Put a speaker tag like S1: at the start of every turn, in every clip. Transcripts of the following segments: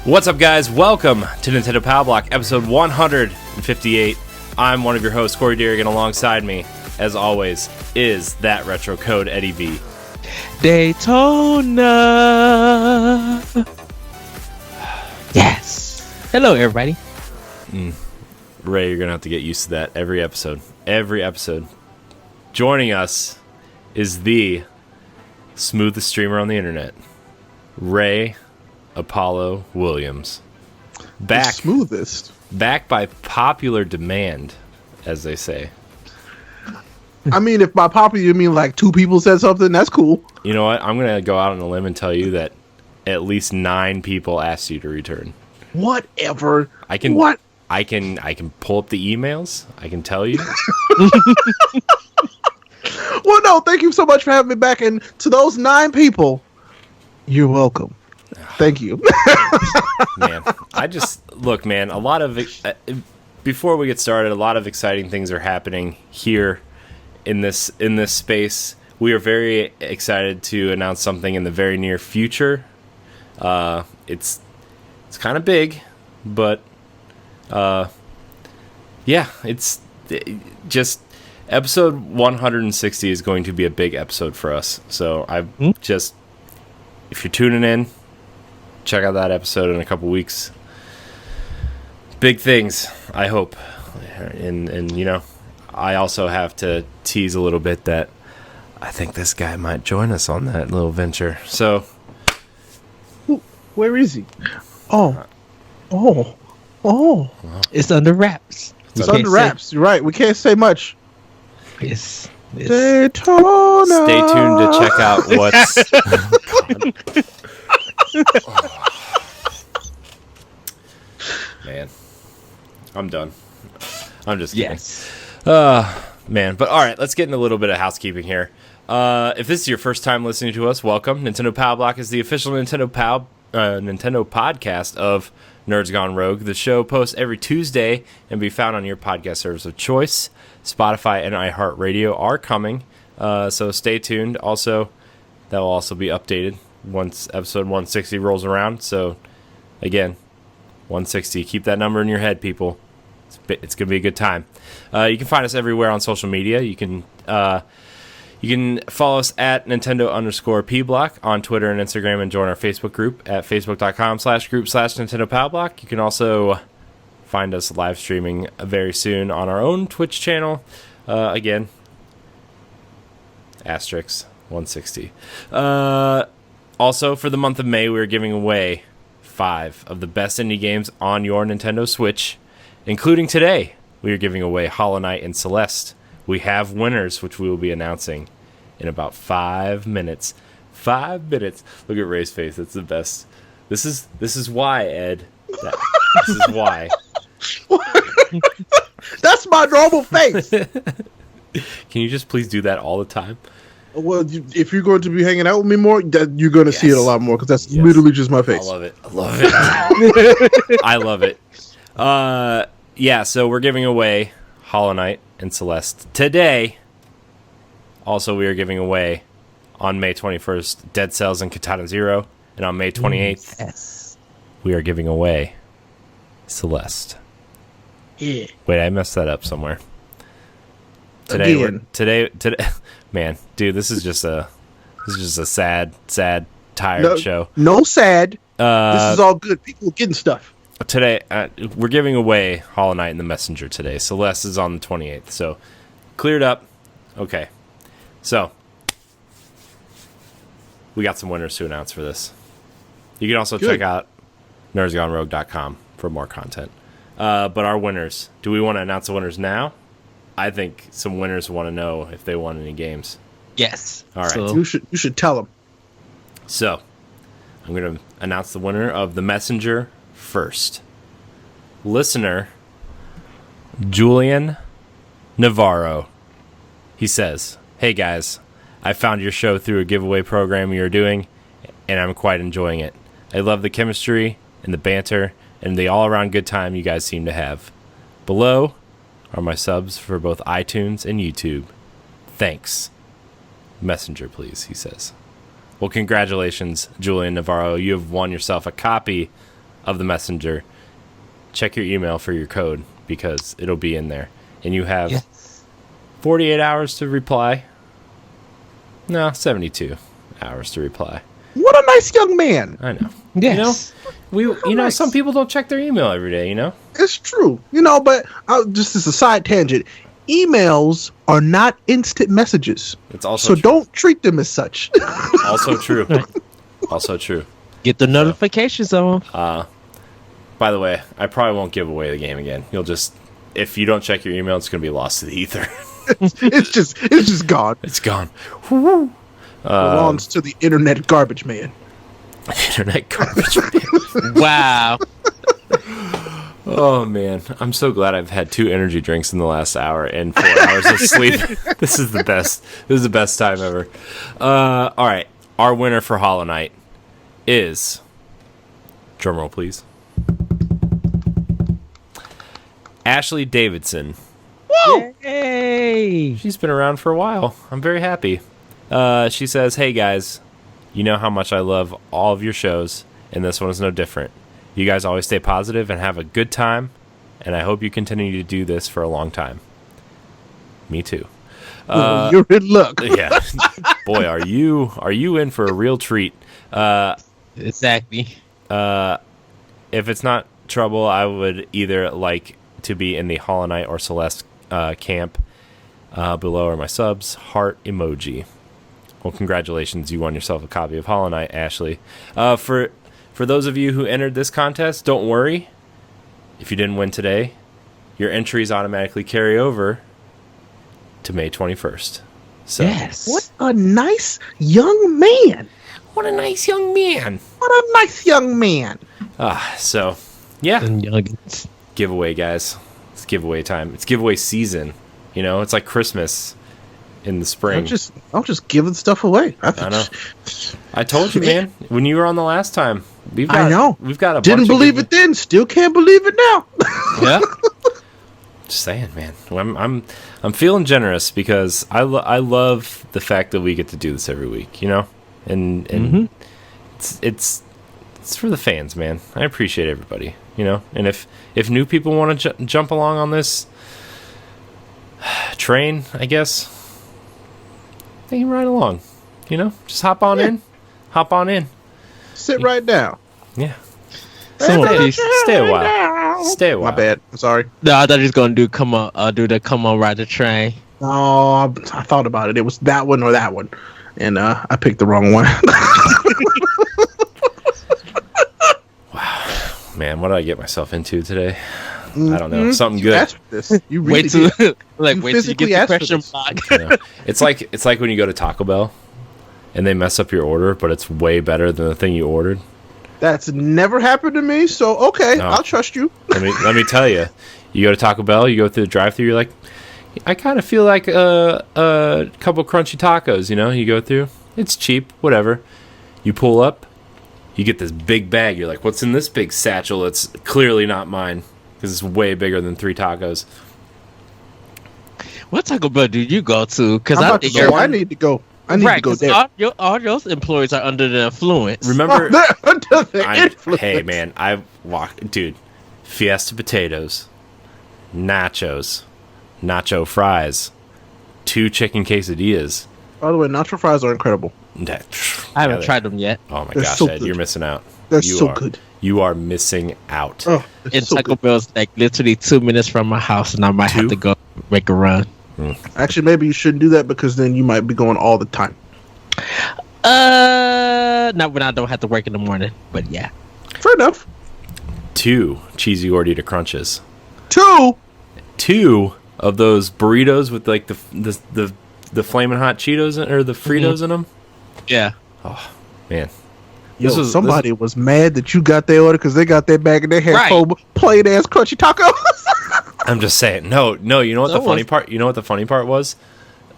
S1: What's up, guys? Welcome to Nintendo Power Block, episode 158. I'm one of your hosts, Corey Deering, and alongside me, as always, is that retro code, Eddie V.
S2: Daytona. Yes. Hello, everybody.
S1: Ray, you're going to have to get used to that every episode. Every episode. Joining us is the smoothest streamer on the internet, Ray Apollo Williams.
S3: The smoothest.
S1: Back by popular demand, as they say.
S3: I mean, if by popular you mean like two people said something, that's cool.
S1: You know what? I'm going to go out on a limb and tell you that at least 9 people asked you to return.
S3: Whatever.
S1: I can pull up the emails. I can tell you.
S3: Well, no, thank you so much for having me back. And to those 9 people, you're welcome. Thank you.
S1: Man, look, man, a lot of before we get started, a lot of exciting things are happening here in this space. We are very excited to announce something in the very near future. It's kind of big, but yeah, it's just episode 160 is going to be a big episode for us. So if you're tuning in, check out that episode in a couple weeks. Big things, I hope. And you know, I also have to tease a little bit that I think this guy might join us on that little venture. So,
S3: Where is he? Oh.
S2: It's under wraps.
S3: It's under wraps. You're right. We can't say much.
S2: Yes.
S3: Daytona.
S1: Stay tuned to check out what's... Man, I'm done. I'm just kidding.
S2: Yes.
S1: Man, but all right, let's get into a little bit of housekeeping here. If this is your first time listening to us, welcome. Nintendo Power Block is the official Nintendo podcast of Nerds Gone Rogue. The show posts every Tuesday and be found on your podcast service of choice. Spotify and iHeartRadio are coming, so stay tuned. Also, that will also be updated once episode 160 rolls around. So, again, 160. Keep that number in your head, people. It's going to be a good time. You can find us everywhere on social media. You can follow us at Nintendo_PBlock on Twitter and Instagram, and join our Facebook group at facebook.com/group/NintendoPowBlock. You can also find us live streaming very soon on our own Twitch channel. Again, asterisk 160. Also, for the month of May, we're giving away 5 of the best indie games on your Nintendo Switch, including today. We are giving away Hollow Knight and Celeste. We have winners, which we will be announcing in about 5 minutes. 5 minutes. Look at Ray's face. That's the best. This is why, Ed. This is why.
S3: That's my normal face.
S1: Can you just please do that all the time?
S3: Well, if you're going to be hanging out with me more, you're going to see it a lot more, because that's literally just my face.
S1: I love it. I love it. Yeah, so we're giving away Hollow Knight and Celeste today. Also, we are giving away on May 21st Dead Cells and Katana Zero, and on May 28th, we are giving away Celeste.
S3: Yeah.
S1: Wait, I messed that up somewhere. Today, man, dude, this is just a sad, tired show.
S3: No sad. This is all good. People getting stuff.
S1: Today, we're giving away Hollow Knight and the Messenger today. Celeste is on the 28th, so cleared up. Okay, so we got some winners to announce for this. You can also check out nerdsgonerogue.com for more content. But our winners, do we want to announce the winners now? I think some winners want to know if they won any games.
S2: Yes.
S1: All right.
S3: So, you should tell them.
S1: So, I'm going to announce the winner of the Messenger first. Listener Julian Navarro. He says, "Hey guys, I found your show through a giveaway program you're doing, and I'm quite enjoying it. I love the chemistry and the banter and the all-around good time you guys seem to have. Below are my subs for both iTunes and YouTube. Thanks. Messenger, please," he says. Well, congratulations, Julian Navarro. You have won yourself a copy of the messenger, check your email for your code because it'll be in there. And you have 48 hours to reply. No, 72 hours to reply.
S3: What a nice young man.
S1: I know.
S2: Yes.
S1: Some people don't check their email every day,
S3: It's true. But just as a side tangent, emails are not instant messages.
S1: It's also
S3: so don't treat them as such.
S1: Also true. Also true.
S2: Get the notifications on.
S1: By the way, I probably won't give away the game again. You'll just, if you don't check your email, it's going to be lost to the ether.
S3: it's just gone.
S1: It's gone.
S3: Belongs to the internet garbage man.
S1: Internet garbage man.
S2: Wow.
S1: Oh, man. I'm so glad I've had 2 energy drinks in the last hour and 4 hours of sleep. This is the best. This is the best time ever. All right. Our winner for Hollow Knight is, drumroll please, Ashley Davidson.
S2: Woo! Yay!
S1: She's been around for a while. I'm very happy. She says, "Hey guys, you know how much I love all of your shows, and this one is no different. You guys always stay positive and have a good time, and I hope you continue to do this for a long time." Me too.
S3: You're in luck.
S1: Yeah. Boy, are you in for a real treat.
S2: Exactly.
S1: If it's not trouble, I would either like to be in the Hollow Knight or Celeste camp. Below are my subs. Heart emoji. Well, congratulations. You won yourself a copy of Hollow Knight, Ashley. For those of you who entered this contest, don't worry. If you didn't win today, your entries automatically carry over to May 21st. So,
S2: Yes.
S3: What a nice young man.
S1: What a nice young man.
S3: What a nice young man.
S1: So, yeah.
S2: And youngins.
S1: Giveaway, guys. It's giveaway time. It's giveaway season. It's like Christmas in the spring.
S3: I'm just giving stuff away.
S1: I know. I told you, man. When you were on the last time, we've got a
S3: Didn't
S1: bunch
S3: believe it then. Still can't believe it now.
S2: Yeah.
S1: Just saying, man. I'm feeling generous because I love the fact that we get to do this every week. And it's for the fans, man. I appreciate everybody. And if new people want to jump along on this train, I guess they can ride along. Just hop on in.
S3: Sit right down.
S1: Yeah.
S2: Someone please
S1: Stay a while. Stay a while.
S3: My bad. I'm sorry.
S2: No, I thought he was gonna do come on ride the train.
S3: No, I thought about it. It was that one or that one, and I picked the wrong one.
S1: Man, what did I get myself into today? I don't know. Something
S3: You
S1: good.
S3: asked for this. You really
S2: Wait till
S3: did.
S2: wait till you
S3: physically
S2: get the
S3: asked for
S2: question
S3: this.
S2: block.
S1: You know? It's like when you go to Taco Bell and they mess up your order, but it's way better than the thing you ordered.
S3: That's never happened to me, so okay,
S1: No.
S3: I'll trust you.
S1: Let me tell you. You go to Taco Bell, you go through the drive-thru, you're like, I kind of feel like a couple crunchy tacos. You go through, it's cheap, whatever. You pull up, you get this big bag. You're like, what's in this big satchel? It's clearly not mine because it's way bigger than 3 tacos.
S2: What Taco Bell do you go to? Because
S3: I'm
S2: I
S3: about to
S2: think
S3: go. I need to go. I need to go
S2: 'cause
S3: there.
S2: all your employees are under the influence.
S1: Remember?
S3: Under the influence.
S1: Hey man, I walked, dude. Fiesta potatoes, nachos, nacho fries, 2 chicken quesadillas.
S3: By the way, nacho fries are incredible.
S2: I haven't tried them yet.
S1: Oh my
S3: They're
S1: gosh,
S3: so
S1: Ed,
S3: good.
S1: you're missing out.
S3: They're
S1: You
S3: so
S1: are.
S3: good.
S1: You are missing out.
S3: Oh, it's
S2: And
S3: so
S2: Taco
S3: good.
S2: Bell's like literally 2 minutes from my house, and I might
S1: 2?
S2: have to go make a run.
S3: Actually, maybe you shouldn't do that because then you might be going all the time.
S2: Not when I don't have to work in the morning, but yeah.
S3: Fair enough.
S1: 2 cheesy gordita crunches.
S3: 2.
S1: 2 of those burritos with like the flaming hot Cheetos or the Fritos in them.
S2: Yeah.
S1: Man,
S3: Yo,
S1: This was-
S3: somebody was mad that you got their order because they got their bag and they had
S2: Right.
S3: plain ass crunchy tacos.
S1: I'm just saying. No. You know what the
S2: That
S1: funny
S2: was-
S1: part? You know what the funny part was?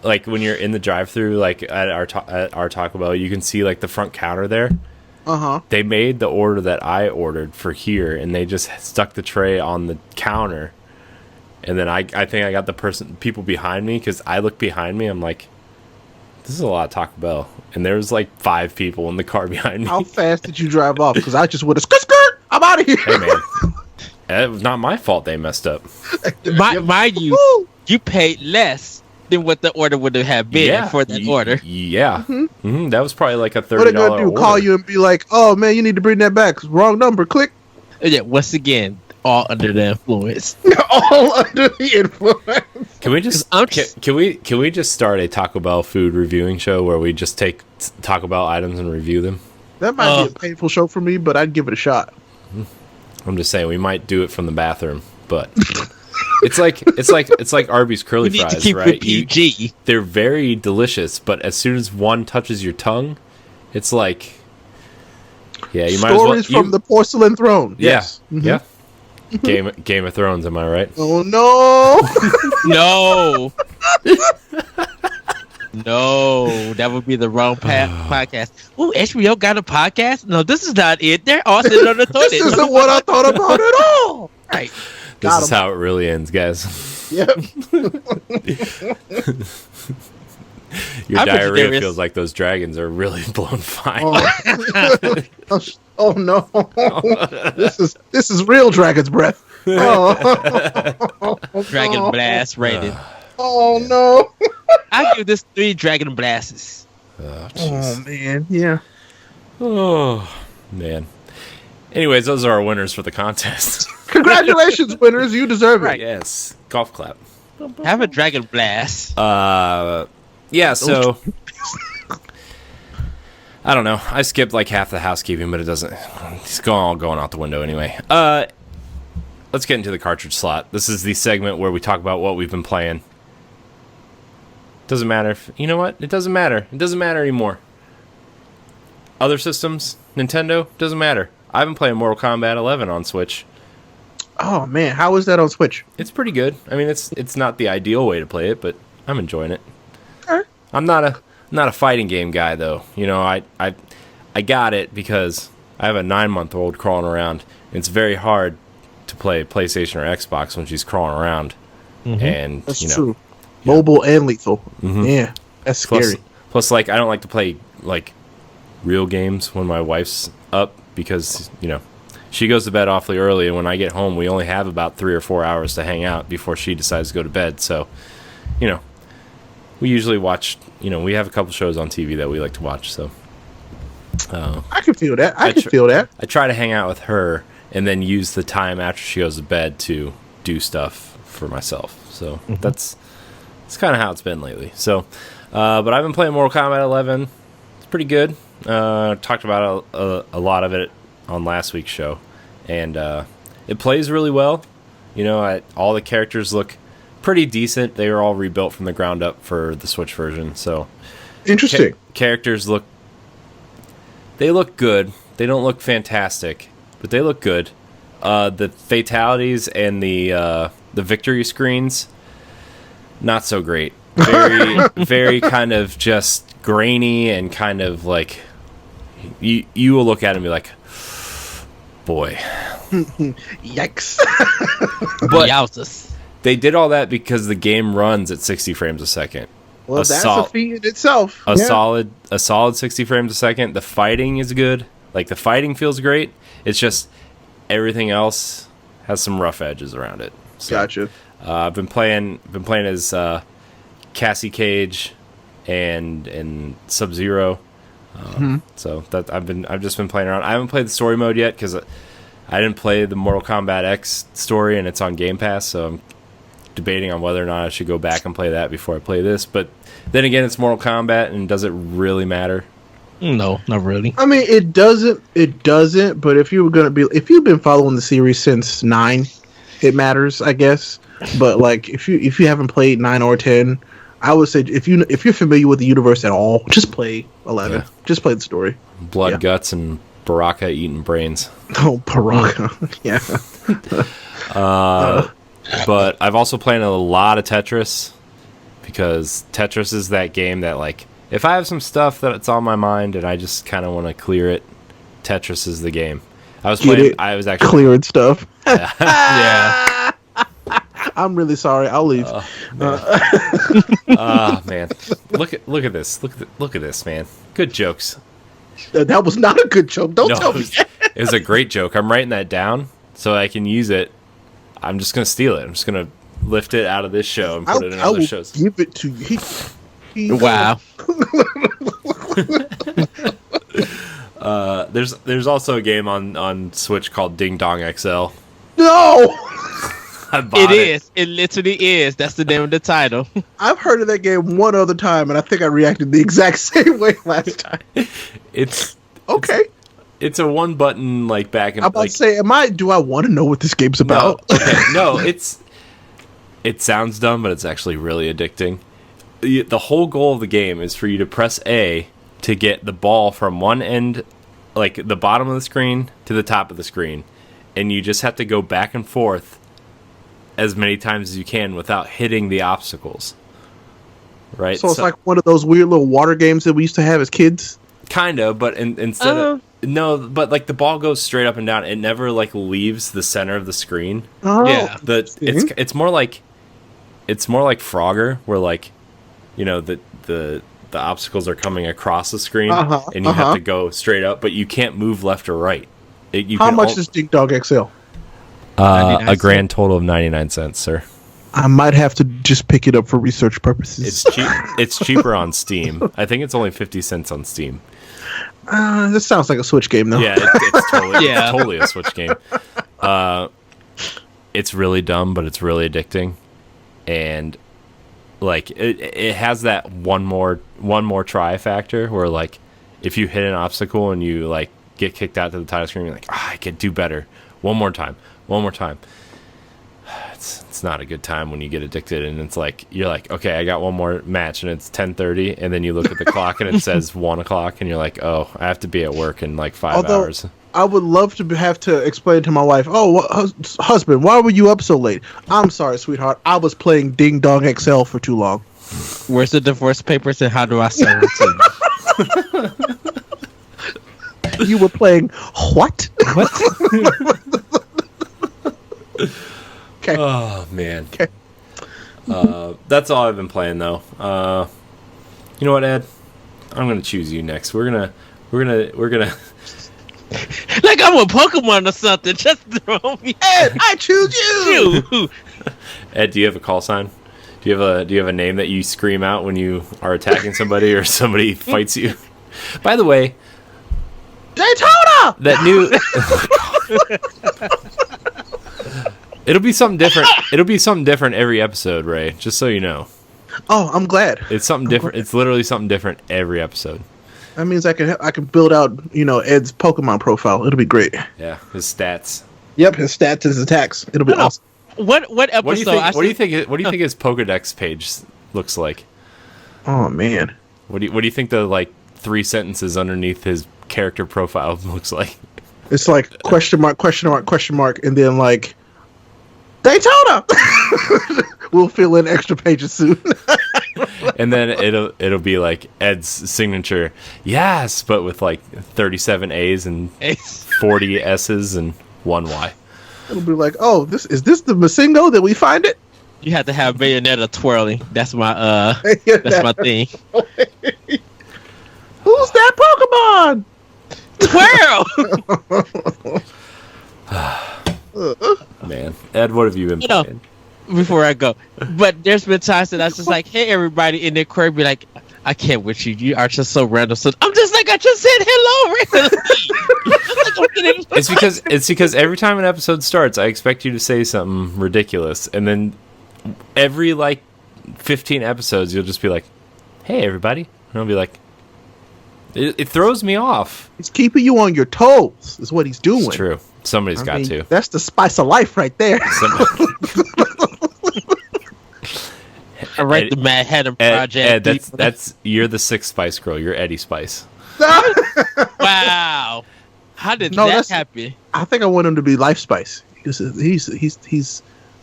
S1: Like when you're in the drive-through, like at our Taco Bell, you can see like the front counter there.
S3: Uh-huh.
S1: They made the order that I ordered for here, and they just stuck the tray on the counter. And then I think I got people behind me, because I look behind me, I'm like, this is a lot of Taco Bell. And there was like 5 people in the car behind me.
S3: How fast did you drive off? Because I just would have skirt. I'm out of
S1: Hey man, it was not my fault they messed up.
S2: Mind you,
S3: Woo!
S2: you paid less than what the order would have been for that order.
S1: Yeah, that was probably like a $30
S3: What are they gonna do?
S1: order.
S3: Call you and be like, "Oh man, you need to bring that back. Wrong number. Click."
S2: Yeah, once again, all under the influence.
S3: All under the influence.
S1: Can we just can we just start a Taco Bell food reviewing show where we just take Taco Bell items and review them?
S3: That might be a painful show for me, but I'd give it a shot.
S1: I'm just saying we might do it from the bathroom, but it's like Arby's curly
S2: We need
S1: fries,
S2: to keep
S1: right?
S2: it PG.
S1: They're very delicious, but as soon as one touches your tongue, it's like, yeah, you might as well.
S3: Stories from the porcelain throne.
S1: Yeah,
S3: Yes.
S1: yeah. Game of Thrones, am I right?
S3: Oh no!
S2: No. No, that would be the wrong podcast. Oh, HBO got a podcast? No, this is not it. They're all sitting on the toilet.
S3: This isn't what I thought about at all.
S2: Right.
S1: This
S3: Got
S1: is
S3: 'em.
S1: how it really ends, guys.
S3: Yep.
S1: Your
S2: I bet you
S1: diarrhea
S2: there is-
S1: feels like those dragons are really blown fine.
S3: Oh no! This is real dragon's breath. Oh,
S2: Dragon Blast rated.
S3: oh no!
S2: I give this 3 Dragon Blasts.
S1: Oh, jeez.
S3: Oh man, yeah.
S1: Oh, man. Anyways, those are our winners for the contest.
S3: Congratulations, winners! You deserve it.
S2: Right.
S1: Yes. Golf clap.
S2: Have a Dragon Blast.
S1: Yeah, so I don't know. I skipped like half the housekeeping, but it doesn't. It's all going out the window anyway. Let's get into the cartridge slot. This is the segment where we talk about what we've been playing. Doesn't matter if, you know what? It doesn't matter. It doesn't matter anymore. Other systems, Nintendo, doesn't matter. I've been playing Mortal Kombat 11 on Switch.
S3: Oh man, how is that on Switch?
S1: It's pretty good. I mean, it's not the ideal way to play it, but I'm enjoying it.
S3: Okay.
S1: I'm not a fighting game guy though. You know, I got it because I have a 9-month-old crawling around. It's very hard to play PlayStation or Xbox when she's crawling around. And
S3: That's
S1: you know,
S3: true. Mobile and lethal. Yeah, that's scary.
S1: Plus, like, I don't like to play like real games when my wife's up because, you know, she goes to bed awfully early, and when I get home, we only have about 3 or 4 hours to hang out before she decides to go to bed. So, you know, we usually watch, you know, we have a couple shows on TV that we like to watch. So,
S3: I can feel that. I can feel that.
S1: I try to hang out with her and then use the time after she goes to bed to do stuff for myself. So that's kind of how it's been lately. So, but I've been playing Mortal Kombat 11. It's pretty good. Talked about a lot of it on last week's show, and it plays really well. You know, all the characters look pretty decent. They were all rebuilt from the ground up for the Switch version. So
S3: Interesting.
S1: characters look good. They don't look fantastic, but they look good. The fatalities and the victory screens, not so great. Very very kind of just grainy and kind of like you will look at it and be like, boy.
S3: Yikes.
S1: But
S2: Yowzers.
S1: they did all that because the game runs at 60 frames a second.
S3: Well, that's a feat in itself.
S1: A
S3: Yeah.
S1: solid 60 frames a second. The fighting is good. Like, the fighting feels great. It's just everything else has some rough edges around it. So,
S3: Gotcha.
S1: I've been playing as Cassie Cage and Sub-Zero. So that I've just been playing around. I haven't played the story mode yet because I didn't play the Mortal Kombat X story, and it's on Game Pass. So I'm debating on whether or not I should go back and play that before I play this. But then again, it's Mortal Kombat, and does it really matter?
S2: No, not really.
S3: I mean, it doesn't. But if you've been following the series since 9, it matters, I guess. But like, if you haven't played 9 or 10, I would say if you're familiar with the universe at all, just play 11.
S1: Yeah.
S3: Just play the story.
S1: Blood,
S3: Yeah.
S1: guts, and Baraka eating brains.
S3: Oh, Baraka. Yeah.
S1: But I've also played a lot of Tetris because Tetris is that game that, like, if I have some stuff that's on my mind and I just kind of want to clear it, Tetris is the game. I was actually
S3: clearing stuff.
S2: Yeah.
S3: I'm really sorry. I'll leave.
S1: man. Look at this. Look at this, man. Good jokes.
S3: That was not a good joke. Don't tell me.
S1: It was a great joke. I'm writing that down so I can use it. I'm just gonna steal it. I'm just gonna lift it out of this show and put it in other shows.
S3: Give it to you.
S2: Wow.
S1: There's also a game on Switch called Ding Dong XL.
S3: No.
S2: It is. It literally is. That's the name of the title.
S3: I've heard of that game one other time, and I think I reacted the exact same way last time.
S1: It's
S3: okay.
S1: It's a one button like back and.
S3: I'm about to say, do I want to know what this game's about?
S1: No, okay, no. It sounds dumb, but it's actually really addicting. The whole goal of the game is for you to press A to get the ball from one end, like the bottom of the screen, to the top of the screen, and you just have to go back and forth as many times as you can without hitting the obstacles. Right?
S3: So it's like one of those weird little water games that we used to have as kids?
S1: Kind of, but instead of... No, but like the ball goes straight up and down. It never like leaves the center of the screen.
S3: Oh.
S2: Yeah.
S1: It's more like Frogger, where like, you know, the obstacles are coming across the screen and you have to go straight up, but you can't move left or right.
S3: How much is Ding Dong XL?
S1: A grand total of 99 cents, sir.
S3: I might have to just pick it up for research purposes.
S1: It's cheap. It's cheaper on Steam. I think it's only 50 cents on Steam.
S3: This sounds like a Switch game, though.
S1: Yeah, it's totally, it's totally a Switch game. It's really dumb, but it's really addicting, and like it has that one more try factor where like if you hit an obstacle and you like get kicked out to the title screen, you're like, I could do better. One more time. It's not a good time when you get addicted, and it's like you're like, okay, I got one more match, and it's 10:30, and then you look at the clock and it says 1 o'clock, and you're like, oh, I have to be at work in like 5 hours.
S3: I would love to have to explain to my wife, husband, why were you up so late? I'm sorry, sweetheart. I was playing Ding Dong XL for too long.
S2: Where's the divorce papers and how do I send it to you?
S3: You were playing what? Okay.
S1: Oh man.
S3: Okay.
S1: That's all I've been playing though. You know what, Ed? I'm gonna choose you next. We're gonna
S2: like I'm a Pokemon or something. Just throw me.
S3: Ed, I choose you.
S1: Ed, do you have a call sign? Do you have a name that you scream out when you are attacking somebody or somebody fights you? By the way,
S3: Daytona.
S1: that new It'll be something different. It'll be something different every episode, Ray. Just so you know.
S3: Oh, I'm glad.
S1: It's something different. It's literally something different every episode.
S3: That means I can build out, Ed's Pokemon profile. It'll be great.
S1: Yeah, his stats.
S3: Yep, his stats, his attacks. It'll be awesome.
S2: What episode?
S1: What do you think his Pokedex page looks like?
S3: Oh man.
S1: What do you think the like 3 sentences underneath his character profile looks like?
S3: It's like question mark, and then like Daytona. We'll fill in extra pages soon.
S1: And then it'll be like Ed's signature, yes, but with like 37 A's and 40 S's and 1 Y.
S3: It'll be like, oh, is this the Masingo that we find it?
S2: You have to have Bayonetta twirling. That's my that's my thing.
S3: Who's that Pokemon?
S2: Twirl.
S1: Man, Ed, what have you been playing?
S2: Before I go, but there's been times that I was just like, hey everybody, and then Corey be like, I can't with you. You are just so random. So I'm just like, I just said hello randomly.
S1: It's because every time an episode starts, I expect you to say something ridiculous, and then every like 15 episodes, you'll just be like, hey everybody, and I'll be like, it throws me off.
S3: He's keeping you on your toes. Is what he's doing.
S1: It's true. Somebody's got to.
S3: That's the spice of life right there.
S2: I write the Mad Hatter Project.
S1: Ed, that's you're the 6th Spice Girl. You're Eddie Spice.
S2: Wow. How did that happen?
S3: I think I want him to be Life Spice. He's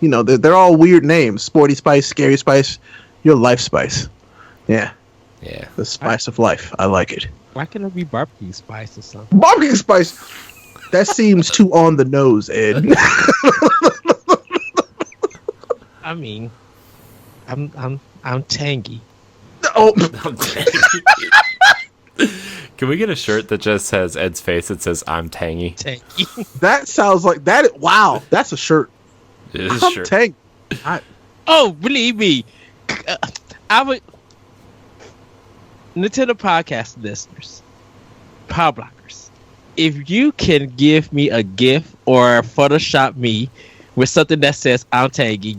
S3: they're all weird names. Sporty Spice, Scary Spice. You're Life Spice. Yeah.
S1: Yeah.
S3: The spice of life. I like it.
S2: Why can't it be barbecue spice or something?
S3: Barbecue spice. That seems too on the nose, Ed.
S2: I mean, I'm tangy.
S3: Oh.
S1: Can we get a shirt that just has Ed's face that says "I'm tangy"?
S2: Tangy.
S3: That sounds like that. Wow, that's a shirt.
S1: It is a
S3: I'm
S1: shirt.
S3: tank.
S2: Oh, believe me, I would. Nintendo podcast listeners, Power Blockers, if you can give me a GIF or Photoshop me with something that says "I'm tangy,"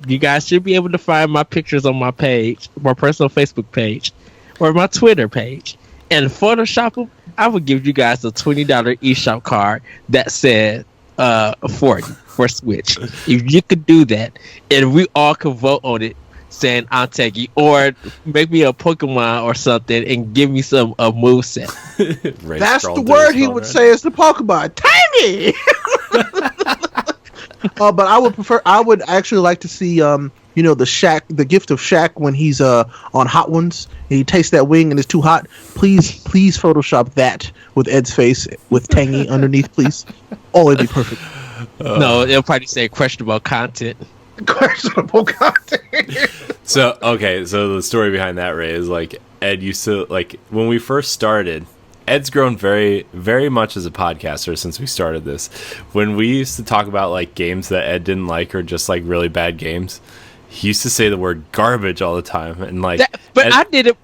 S2: you guys should be able to find my pictures on my page, my personal Facebook page, or my Twitter page, and Photoshop them. I would give you guys a $20 eShop card that said 40 for Switch. If you could do that, and we all could vote on it, saying "I'm tangy," or make me a Pokemon or something and give me some moveset.
S3: That's the word he would say is the Pokemon. Tangy! But I would actually like to see, the gift of Shaq when he's on Hot Ones and he tastes that wing and it's too hot. Please Photoshop that with Ed's face with Tangy underneath, please. Oh, it'd be perfect.
S2: No, it'll probably say questionable content.
S3: Questionable content.
S1: So the story behind that, Ray, is like Ed used to, like, when we first started, Ed's grown very, very much as a podcaster since we started this. When we used to talk about like games that Ed didn't like or just like really bad games, he used to say the word garbage all the time, and like.
S2: But
S1: Ed,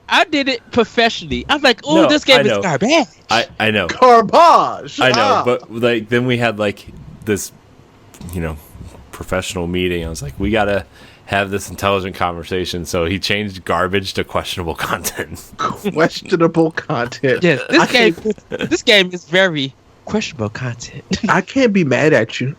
S2: I did it professionally. I was like, "Oh,
S1: No,
S2: this game
S1: I
S2: is
S1: know.
S2: garbage."
S1: I know,
S3: Garbage.
S1: I know, but like then we had like this, professional meeting. I was like, we gotta have this intelligent conversation. So he changed garbage to questionable content.
S3: Questionable content.
S2: Yes, this game is very questionable content.
S3: I can't be mad at you.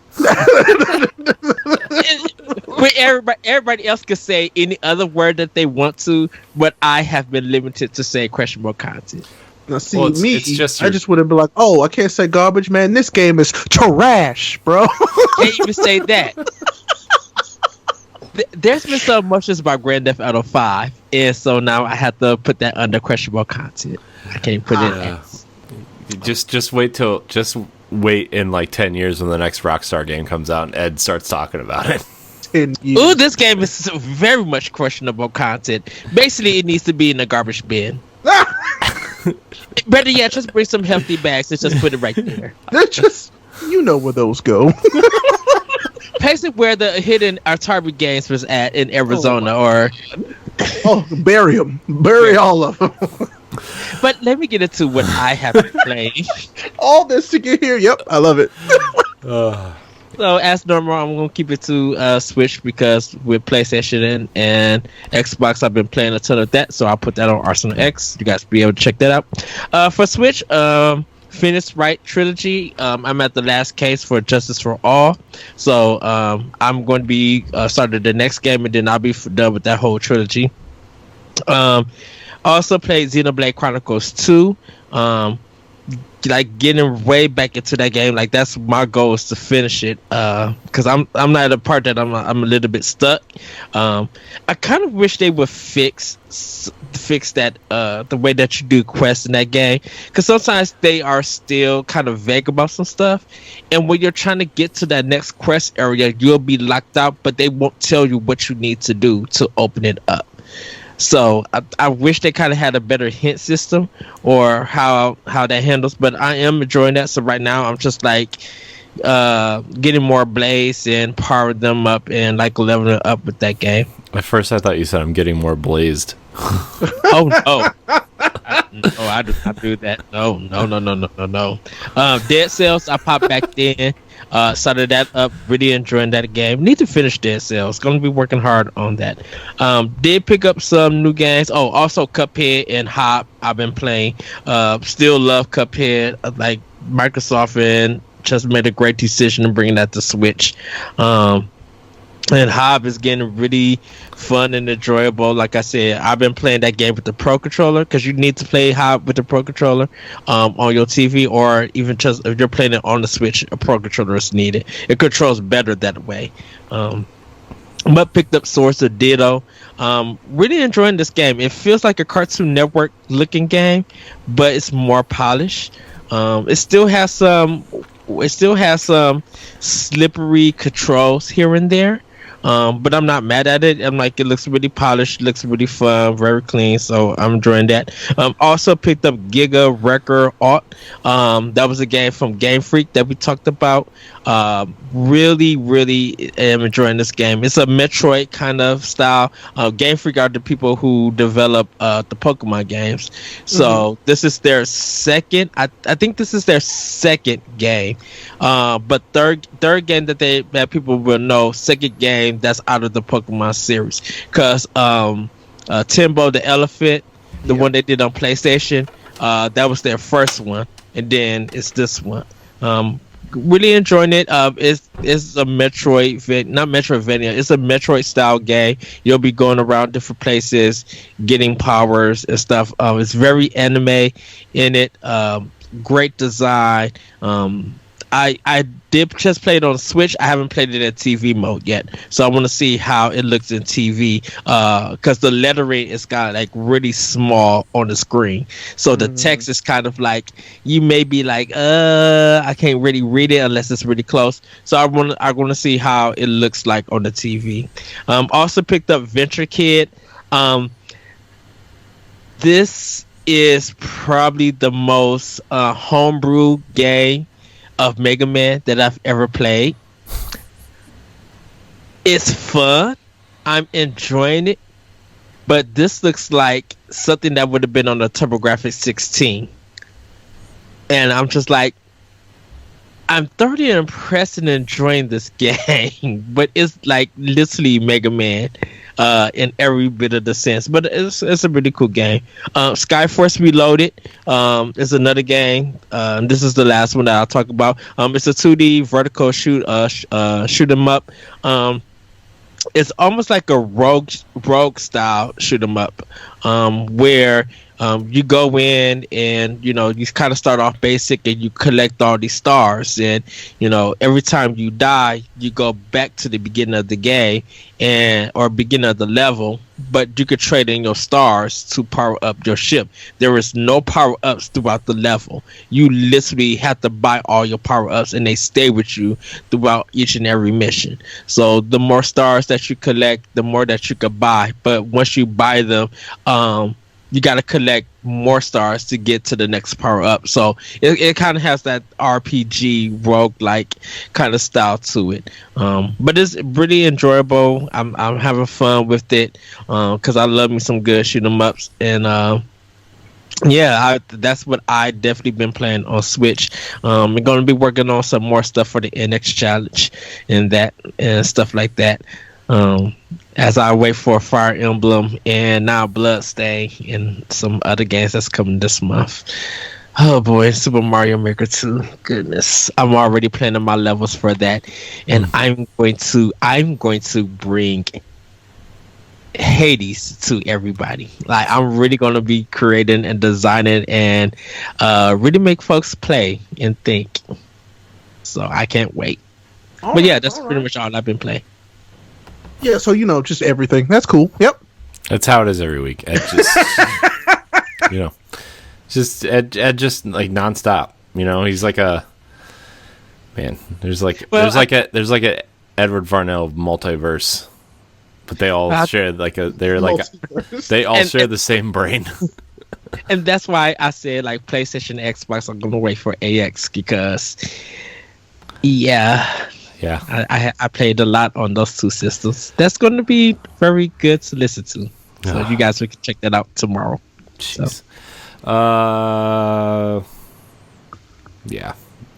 S2: When everybody else can say any other word that they want to, but I have been limited to say questionable content.
S3: Now, see,
S1: Well,
S3: me,
S1: it's just
S3: I just would have been like, oh, I can't say garbage, man. This game is trash, bro.
S2: Can't even say that. There's been some emotions about Grand Theft Auto 5, and so now I have to put that under questionable content. I can't put it.
S1: Just wait in like 10 years when the next Rockstar game comes out and Ed starts talking about it.
S2: Ooh, this game is very much questionable content. Basically, it needs to be in the garbage bin. Better yet, just bring some healthy bags and just put it right there.
S3: They're just, where those go.
S2: Basically, where the hidden Atari games was at in Arizona,
S3: Bury them. Bury all of them.
S2: But let me get into what I have been playing.
S3: All this to get here. Yep, I love it.
S2: So as normal, I'm gonna keep it to Switch because with PlayStation and Xbox, I've been playing a ton of that. So I'll put that on Arsenal X. You guys be able to check that out. For Switch, Phoenix Wright trilogy. I'm at the last case for Justice for All. So I'm going to be starting the next game, and then I'll be done with that whole trilogy. Also played Xenoblade Chronicles 2. Like getting way back into that game. Like that's my goal, is to finish it. Because I'm not at a part that I'm a little bit stuck. I kind of wish they would fix that the way that you do quests in that game. Because sometimes they are still kind of vague about some stuff. And when you're trying to get to that next quest area, you'll be locked out, but they won't tell you what you need to do to open it up. So I wish they kind of had a better hint system or how that handles, but I am enjoying that. So right now I'm just like getting more blades and powering them up and like leveling up with that game.
S1: At first I thought you said I'm getting more blazed.
S2: Oh no. No, I do not do that. No. Dead Cells, I popped back in. Started that up, really enjoying that game. Need to finish Dead Cells. Gonna be working hard on that. Did pick up some new games. Oh, also Cuphead and Hop I've been playing. Still love Cuphead. Like Microsoft and just made a great decision in bringing that to Switch. And Hob is getting really fun and enjoyable. Like I said, I've been playing that game with the Pro Controller because you need to play Hob with the Pro Controller on your TV, or even just if you're playing it on the Switch, a Pro Controller is needed. It controls better that way. But picked up Swords of Ditto. Really enjoying this game. It feels like a Cartoon Network looking game, but it's more polished. It still has some slippery controls here and there. but I'm not mad at it. I'm like, it looks really polished, looks really fun, very clean. So I'm enjoying that. Also picked up Giga Wrecker Art. That was a game from Game Freak that we talked about. Really am enjoying this game. It's a Metroid kind of style. Game Freak are the people who develop the Pokemon games. So this is their second. I think this is their second game. But third game that people will know. Second game that's out of the Pokemon series. Because Timbo the Elephant, the one they did on PlayStation, that was their first one, and then it's this one. Really enjoying it. It's a not Metroidvania. It's a Metroid style game. You'll be going around different places, getting powers and stuff. It's very anime in it. Great design. I did just play it on Switch. I haven't played it at TV mode yet, so I want to see how it looks in TV. Because the lettering is kind of like really small on the screen, so the text is kind of like you may be like, I can't really read it unless it's really close. So I want to see how it looks like on the TV. Also picked up Venture Kid. This is probably the most homebrew game of Mega Man that I've ever played. It's fun. I'm enjoying it. But this looks like something that would have been on the TurboGrafx 16. And I'm just like, I'm thoroughly impressed and enjoying this game. But it's like literally Mega Man in every bit of the sense. But it's a really cool game. Skyforce Reloaded is another game. This is the last one that I'll talk about. It's a 2D vertical shoot 'em up. It's almost like a rogue style shoot 'em up, where you go in and you kind of start off basic and you collect all these stars, and every time you die you go back to the beginning of the game or beginning of the level, but you could trade in your stars to power up your ship. There is no power ups throughout the level. You literally have to buy all your power ups and they stay with you throughout each and every mission. So the more stars that you collect, the more that you could buy, but once you buy them, you got to collect more stars to get to the next power up. So it kind of has that RPG rogue-like kind of style to it. But it's really enjoyable. I'm having fun with it because I love me some good shoot 'em ups. And that's what I definitely been playing on Switch. I'm going to be working on some more stuff for the NX Challenge and stuff like that. As I wait for Fire Emblem and now Bloodstain and some other games that's coming this month. Oh boy, Super Mario Maker 2. Goodness. I'm already planning my levels for that. And I'm going to bring Hades to everybody. Like, I'm really going to be creating and designing and really make folks play and think. So I can't wait. But yeah, that's pretty much all I've been playing.
S3: Yeah, so just everything. That's cool. Yep.
S1: That's how it is every week. Ed just, Ed just like nonstop. He's like a man. There's like a Edward Varnell multiverse, but they all share share the same brain.
S2: And that's why I said like PlayStation, Xbox. I'm gonna wait for AX because Yeah, I played a lot on those two systems. That's going to be very good to listen to. So you guys can check that out tomorrow.
S1: Jeez.
S2: So.
S1: Yeah.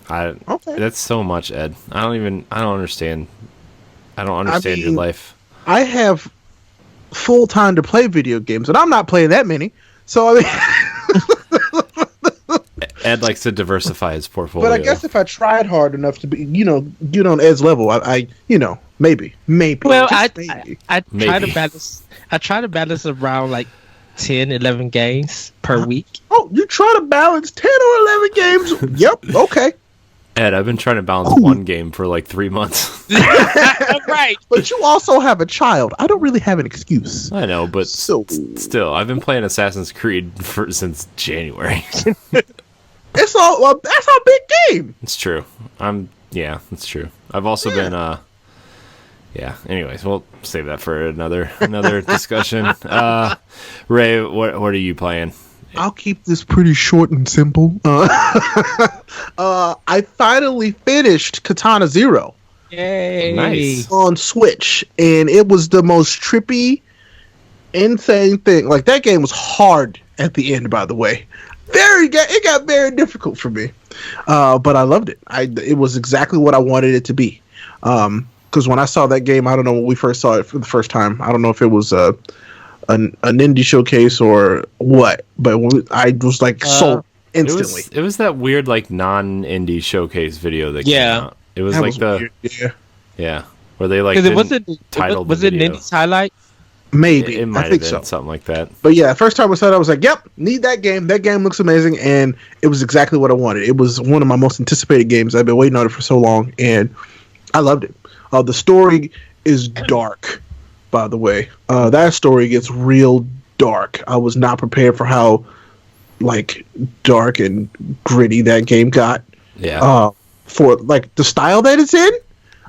S1: That's so much, Ed. I don't understand. I don't understand your life.
S3: I have full time to play video games, and I'm not playing that many. So
S1: Ed likes to diversify his portfolio.
S3: But I guess if I tried hard enough to be, get on Ed's level, I maybe.
S2: Well,
S3: maybe.
S2: I try to balance. I try to balance around like 10, 11 games per week.
S3: Oh, you try to balance 10 or 11 games? Yep. Okay.
S1: Ed, I've been trying to balance one game for like 3 months.
S2: Right.
S3: But you also have a child. I don't really have an excuse.
S1: I know, but still, I've been playing Assassin's Creed since January.
S3: That's a big game.
S1: It's true. Yeah, it's true. I've also been Yeah. Anyways, we'll save that for another discussion. Ray, what are you playing?
S3: I'll keep this pretty short and simple. I finally finished Katana Zero.
S2: Yay!
S1: Nice.
S3: On Switch, and it was the most trippy, insane thing. Like, that game was hard at the end, by the way. It got very difficult for me, but I loved it. It was exactly what I wanted it to be. Because when I saw that game, I don't know when we first saw it for the first time. I don't know if it was an indie showcase or what, but I was like sold instantly.
S1: It was that weird like non-indie showcase video that came out. It was like
S3: weird.
S1: Yeah, where they like
S2: was it
S1: video.
S2: Nindies highlight?
S3: Maybe
S1: It might
S3: I think
S1: have been
S3: so.
S1: something like that.
S3: But yeah, first time I saw it, I was like, "Yep, need that game. That game looks amazing," and it was exactly what I wanted. It was one of my most anticipated games. I've been waiting on it for so long, and I loved it. The story is dark, by the way. That story gets real dark. I was not prepared for how like dark and gritty that game got.
S1: Yeah.
S3: For like the style that it's in,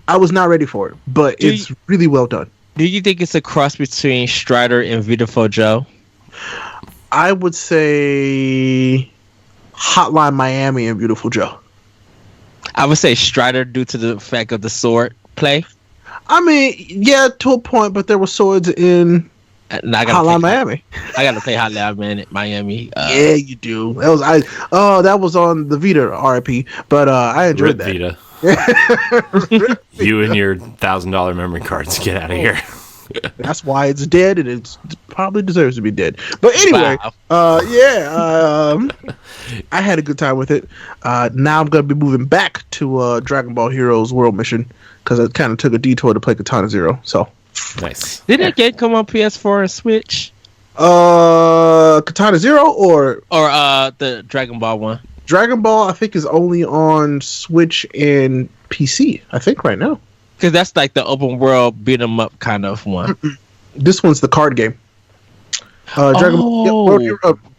S3: I was not ready for it, but it's really well done.
S2: Do you think it's a cross between Strider and Beautiful Joe?
S3: I would say Hotline Miami and Beautiful Joe.
S2: I would say Strider due to the fact of the sword play.
S3: I mean, yeah, to a point, but there were swords in Hotline Miami.
S2: I gotta play Hotline Miami.
S3: Yeah, you do. That was on the Vita RIP, but I enjoyed that.
S1: Vita. You and your $1,000 memory cards, get out of here.
S3: That's why it's dead, and it probably deserves to be dead. But anyway,
S2: wow.
S3: I had a good time with it. Now I'm gonna be moving back to Dragon Ball Heroes World Mission because I kind of took a detour to play Katana Zero. So
S1: nice.
S2: Did that game come on PS4 and Switch?
S3: Katana Zero or
S2: the Dragon Ball one?
S3: Dragon Ball, I think, is only on Switch and PC. I think right now.
S2: Because that's like the open world beat 'em up kind of one.
S3: This one's the card game.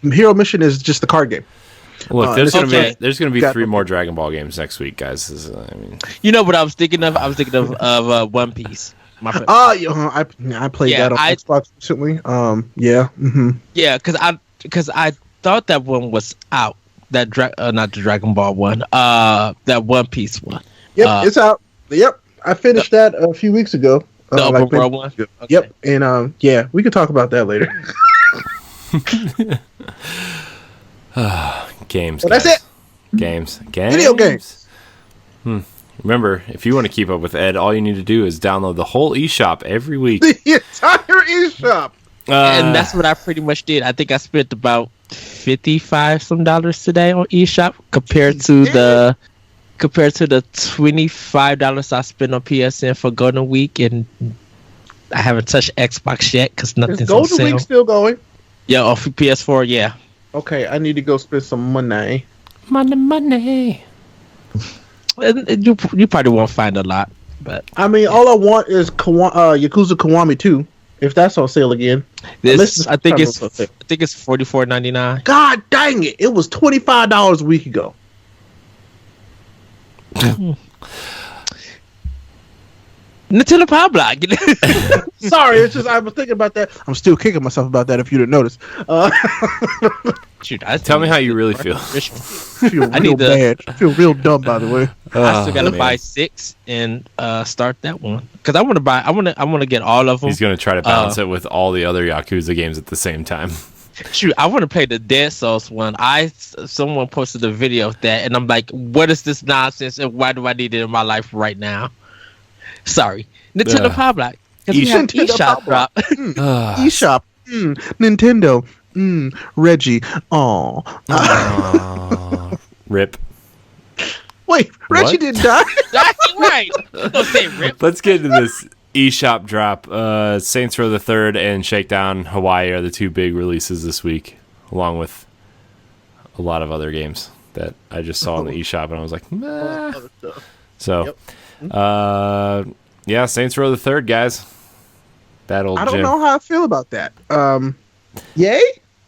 S3: Hero Mission is just the card game.
S1: Look, there's gonna be
S2: Okay.
S1: 3 more Dragon Ball games next week, guys.
S2: You know what I was thinking of? I was thinking of One Piece.
S3: I played that on Xbox recently. Yeah. Mm-hmm.
S2: Yeah, because I thought that one was out. That not the Dragon Ball one. That One Piece one.
S3: Yep, it's out. Yep, I finished that a few weeks ago.
S2: The open world one. Okay.
S3: Yep, and yeah, we can talk about that later.
S1: Games.
S3: Well, that's it.
S1: Games.
S3: Video games.
S1: Remember, if you want to keep up with Ed, all you need to do is download the whole eShop every week.
S3: The entire eShop.
S2: And that's what I pretty much did. I think I spent about $55 some today on eShop compared to the $25 I spent on PSN for Golden Week, and I haven't touched Xbox yet because nothing's on
S3: Golden
S2: sale.
S3: Week still going?
S2: Yeah, off of PS4, yeah.
S3: Okay, I need to go spend some money.
S2: Money. You probably won't find a lot, but
S3: I mean, all I want is Yakuza Kiwami 2. If that's on sale again,
S2: I think it's $44.99.
S3: God dang it! It was $25 a week ago.
S2: Nintendo Power Block.
S3: Sorry, it's just I was thinking about that. I'm still kicking myself about that. If you didn't notice,
S2: Shoot,
S1: tell me how you really feel.
S3: I need bad. I feel real dumb, by the way.
S2: I still gotta buy 6 and start that one because I want to buy. I want to get all of them.
S1: He's gonna try to balance it with all the other Yakuza games at the same time.
S2: Shoot, I want to play the Dead Souls one. Someone posted a video of that, and I'm like, what is this nonsense, and why do I need it in my life right now? Sorry, Nintendo Power Block. Because we have eShop drop.
S3: eShop. Nintendo. Reggie. Aw.
S1: Rip.
S3: Wait, Reggie
S1: What?
S3: didn't die.
S2: That's right. Don't say rip.
S1: Let's get into this eShop drop. Saints Row the Third and Shakedown Hawaii are the 2 big releases this week, along with a lot of other games that I just saw in the eShop, and I was like, nah. So, yeah, Saints Row the Third, guys. That old
S3: I don't
S1: Jim.
S3: know how I feel about that. Yay?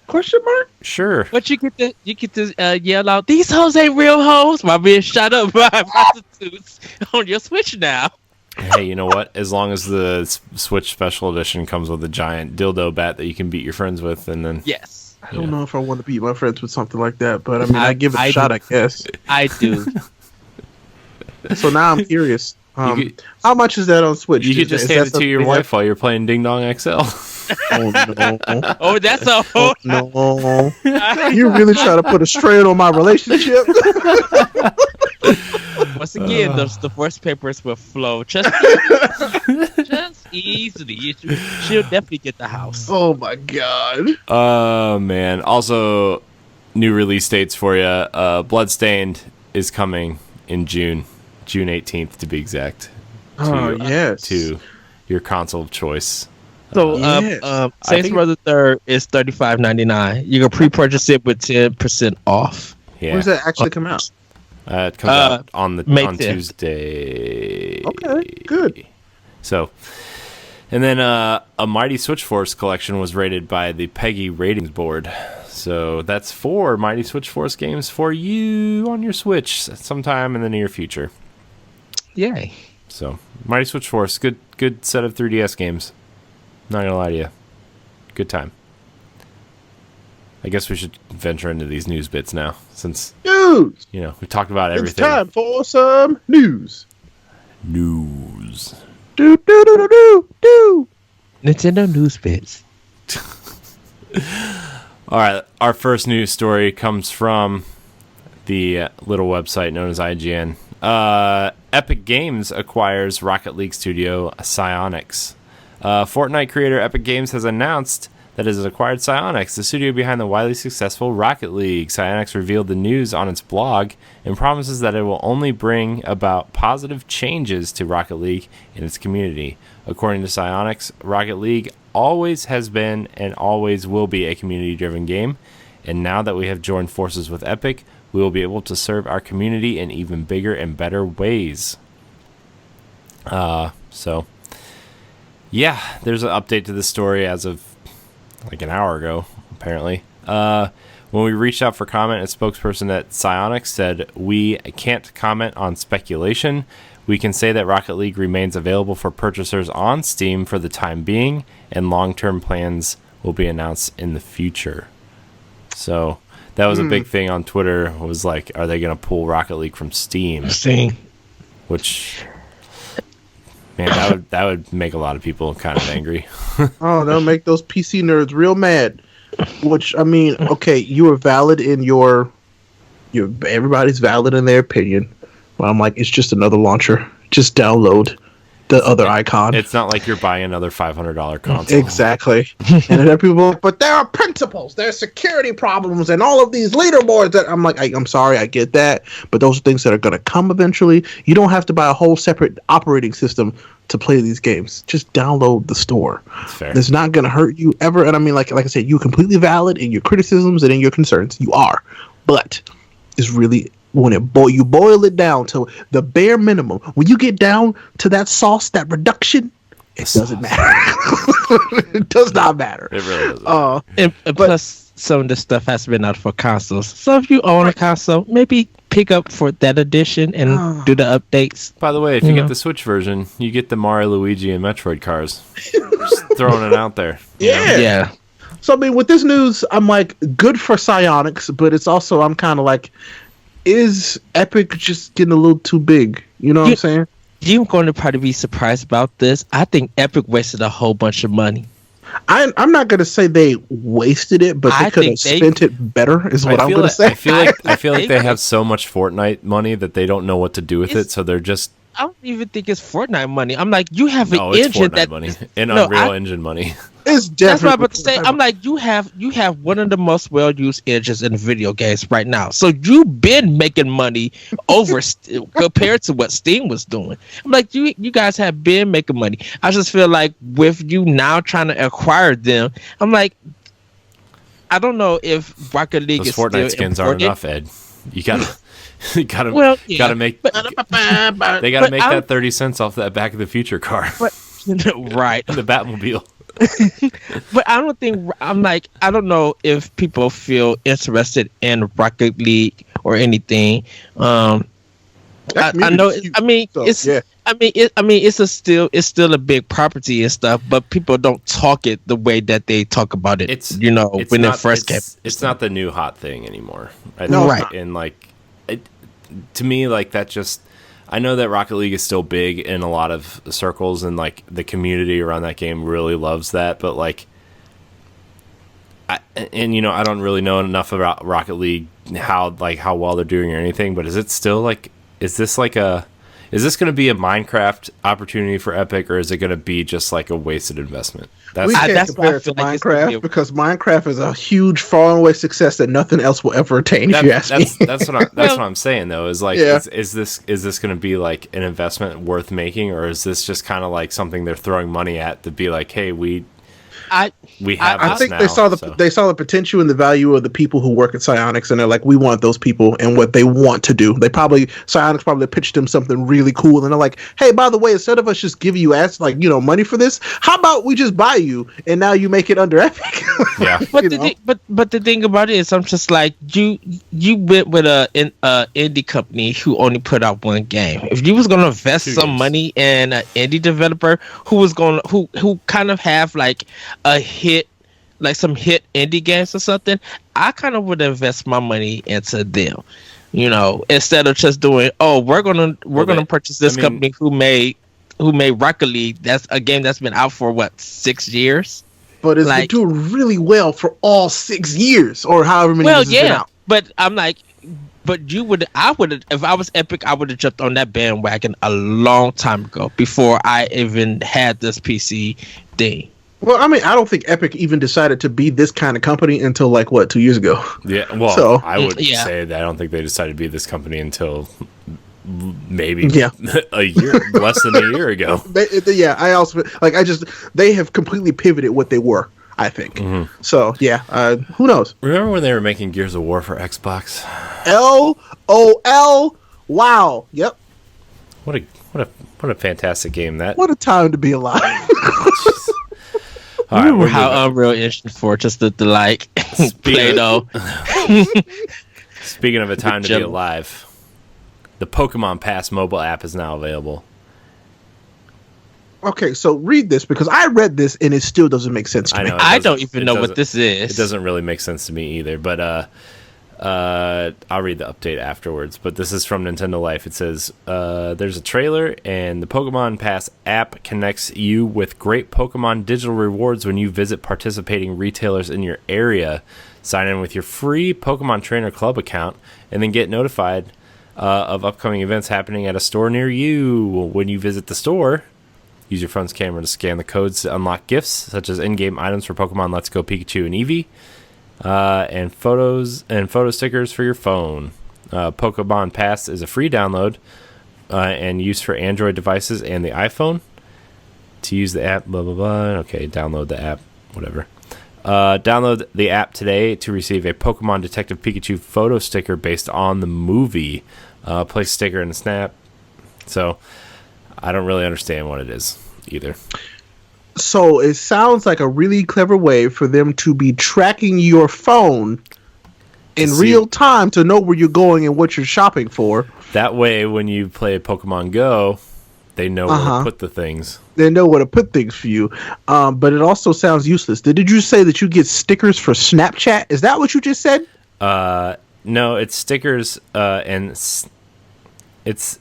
S3: Question mark?
S1: Sure.
S2: But you get to yell out, these hoes ain't real hoes while being shot up by prostitutes on your Switch now.
S1: Hey, you know what? As long as the Switch Special Edition comes with a giant dildo bat that you can beat your friends with, and then
S2: Yes.
S3: I don't know if I want to beat my friends with something like that, but I mean, I give it a shot, I guess.
S2: I do.
S3: So now I'm curious. How much is that on Switch?
S1: You could just hand it to your wife while you're playing Ding Dong XL.
S3: Oh no!
S2: Oh, that's a whole.
S3: No! You really trying to put a strain on my relationship?
S2: Once again, the divorce papers will flow just easily. She'll definitely get the house.
S3: Oh my god!
S1: Oh man! Also, new release dates for you. Bloodstained is coming in June 18th to be exact.
S3: Yes.
S1: To your console of choice.
S2: So, Saints Row the Third is $35.99. You can pre-purchase it with 10% off.
S1: Yeah.
S3: When does that actually come out?
S1: It comes out on
S2: May
S1: on
S2: 10th.
S1: Tuesday.
S3: Okay, good.
S1: So, and then a Mighty Switch Force collection was rated by the PEGI ratings board. So that's 4 Mighty Switch Force games for you on your Switch sometime in the near future.
S2: Yay.
S1: So, Mighty Switch Force, good set of 3DS games. Not gonna lie to you. Good time. I guess we should venture into these news bits now, since,
S3: News!
S1: we talked about everything.
S3: It's time for some news.
S1: News.
S3: Do, do, do, do, do, do.
S2: Nintendo news bits.
S1: All right, our first news story comes from the little website known as IGN. Epic Games acquires Rocket League studio Psyonix. Fortnite creator Epic Games has announced that it has acquired Psyonix, the studio behind the widely successful Rocket League. Psyonix revealed the news on its blog and promises that it will only bring about positive changes to Rocket League and its community. According to Psyonix, Rocket League always has been and always will be a community-driven game, and now that we have joined forces with Epic, we will be able to serve our community in even bigger and better ways. Yeah, there's an update to this story as of like an hour ago, apparently. When we reached out for comment, a spokesperson at Psyonix said, "We can't comment on speculation. We can say that Rocket League remains available for purchasers on Steam for the time being, and long-term plans will be announced in the future." So that was a big thing on Twitter. Was like, are they going to pull Rocket League from Steam? Which, man, that would make a lot of people kind of angry.
S3: Oh, that'll make those PC nerds real mad. Which, I mean, okay, you are valid in everybody's valid in their opinion. But I'm like, it's just another launcher. Just download the other icon.
S1: It's not like you're buying another $500 console.
S3: Exactly. And then people are like, but there are principles, there are security problems, and all of these leaderboards that I'm like, I'm sorry, I get that, but those are things that are going to come eventually. You don't have to buy a whole separate operating system to play these games. Just download the store.
S1: That's fair.
S3: It's not going to hurt you ever. And I mean, like I said, you're completely valid in your criticisms and in your concerns. You are. But it's really, when you boil it down to the bare minimum, when you get down to that sauce, that reduction, it doesn't matter. It does not matter.
S1: It really doesn't.
S2: And plus, some of this stuff has been out for consoles. So if you own a console, maybe pick up for that edition and do the updates.
S1: By the way, if you get the Switch version, you get the Mario, Luigi, and Metroid cars. Just throwing it out there.
S2: Yeah.
S3: So I mean, with this news, I'm like, good for Psyonix, but it's also, I'm kind of like, is Epic just getting a little too big? You know what I'm saying?
S2: You're going to probably be surprised about this. I think Epic wasted a whole bunch of money.
S3: I'm not going to say they wasted it, but they could have spent it better, is what I'm going to say.
S1: I feel like they have so much Fortnite money that they don't know what to do with it, so they're just...
S2: I don't even think it's Fortnite money. I'm like, you have an
S1: it's
S2: engine
S1: Fortnite money and Unreal Engine money.
S3: It's definitely.
S2: That's what I'm about to say. I'm like, you have one of the most well-used engines in video games right now. So you've been making money over compared to what Steam was doing. I'm like, you guys have been making money. I just feel like with you now trying to acquire them, I'm like, I don't know if Rocket League
S1: Those
S2: is
S1: Fortnite
S2: still
S1: skins
S2: important.
S1: aren't enough, Ed. You gotta. They gotta make
S3: but
S1: that 30 cents off that Back of the Future car.
S2: Right.
S1: The Batmobile.
S2: But I don't think, I don't know if people feel interested in Rocket League or anything. I know. I mean, it's still a big property and stuff, but people don't talk it the way that they talk about it.
S1: It's
S2: when
S1: not,
S2: it first came.
S1: It's not the new hot thing anymore.
S2: Right.
S1: And to me, like that just. I know that Rocket League is still big in a lot of circles, and like the community around that game really loves that. But like, I don't really know enough about Rocket League how well they're doing or anything. But is it still like? Is this going to be a Minecraft opportunity for Epic, or is it going to be just like a wasted investment?
S3: We can't compare it to Minecraft because Minecraft is a huge, far away success that nothing else will ever attain. If you ask me,
S1: that's what I'm saying though. Is like, is this going to be like an investment worth making, or is this just kind of like something they're throwing money at to be like, hey, I think
S3: they saw the potential and the value of the people who work at Psyonix, and they're like, we want those people and what they want to do. Psyonix probably pitched them something really cool, and they're like, hey, by the way, instead of us just giving you money for this, how about we just buy you and now you make it under Epic?
S1: Yeah.
S2: But the thing about it is, I'm just like, you went with an indie company who only put out one game. If you was gonna invest some money in an indie developer who kind of have like a hit, like some hit indie games or something, I kind of would invest my money into them, instead of just doing, we're gonna purchase this company who made Rocket League. That's a game that's been out for 6 years,
S3: but it's been doing really well for all 6 years or however many years it's been out.
S2: But I'm like, if I was Epic, I would have jumped on that bandwagon a long time ago before I even had this PC thing.
S3: Well, I mean, I don't think Epic even decided to be this kind of company until 2 years ago.
S1: Yeah, well, I would say that I don't think they decided to be this company until maybe a year, less than a year ago. They have completely pivoted what they were, I think. Mm-hmm. So, who knows? Remember when they were making Gears of War for Xbox?
S3: LOL. Wow. Yep.
S1: What a fantastic game that.
S3: What a time to be alive.
S2: All remember how Unreal Engine 4 just looked like Play-Doh.
S1: Speaking of a time to be alive, the Pokemon Pass mobile app is now available.
S3: Okay, so read this because I read this and it still doesn't make sense to me.
S2: I don't even know what this is.
S1: It doesn't really make sense to me either, but I'll read the update afterwards. But this is from Nintendo Life. It says, there's a trailer, and the Pokemon Pass app connects you with great Pokemon digital rewards when you visit participating retailers in your area. Sign in with your free Pokemon Trainer Club account, and then get notified of upcoming events happening at a store near you. When you visit the store, use your phone's camera to scan the codes to unlock gifts, such as in-game items for Pokemon Let's Go Pikachu and Eevee. And photo stickers for your phone. Pokemon Pass is a free download and use for Android devices and the iPhone. To use the app, blah blah blah. Okay, download the app, whatever. Download the app today to receive a Pokemon Detective Pikachu photo sticker based on the movie. Place sticker in the snap. So I don't really understand what it is either.
S3: So it sounds like a really clever way for them to be tracking your phone in real time to know where you're going and what you're shopping for.
S1: That way, when you play Pokemon Go, they know where to put the things.
S3: They know where to put things for you. But it also sounds useless. Did you say that you get stickers for Snapchat? Is that what you just said?
S1: No, it's stickers and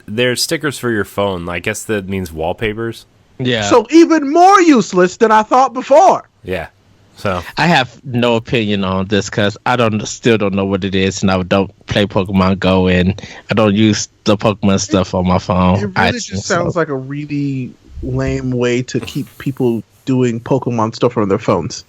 S1: there's stickers for your phone. I guess that means wallpapers.
S2: Yeah.
S3: So even more useless than I thought before.
S1: Yeah. So
S2: I have no opinion on this because I still don't know what it is, and I don't play Pokemon Go, and I don't use the Pokemon stuff on my phone.
S3: It really just sounds like a really lame way to keep people doing Pokemon stuff on their phones.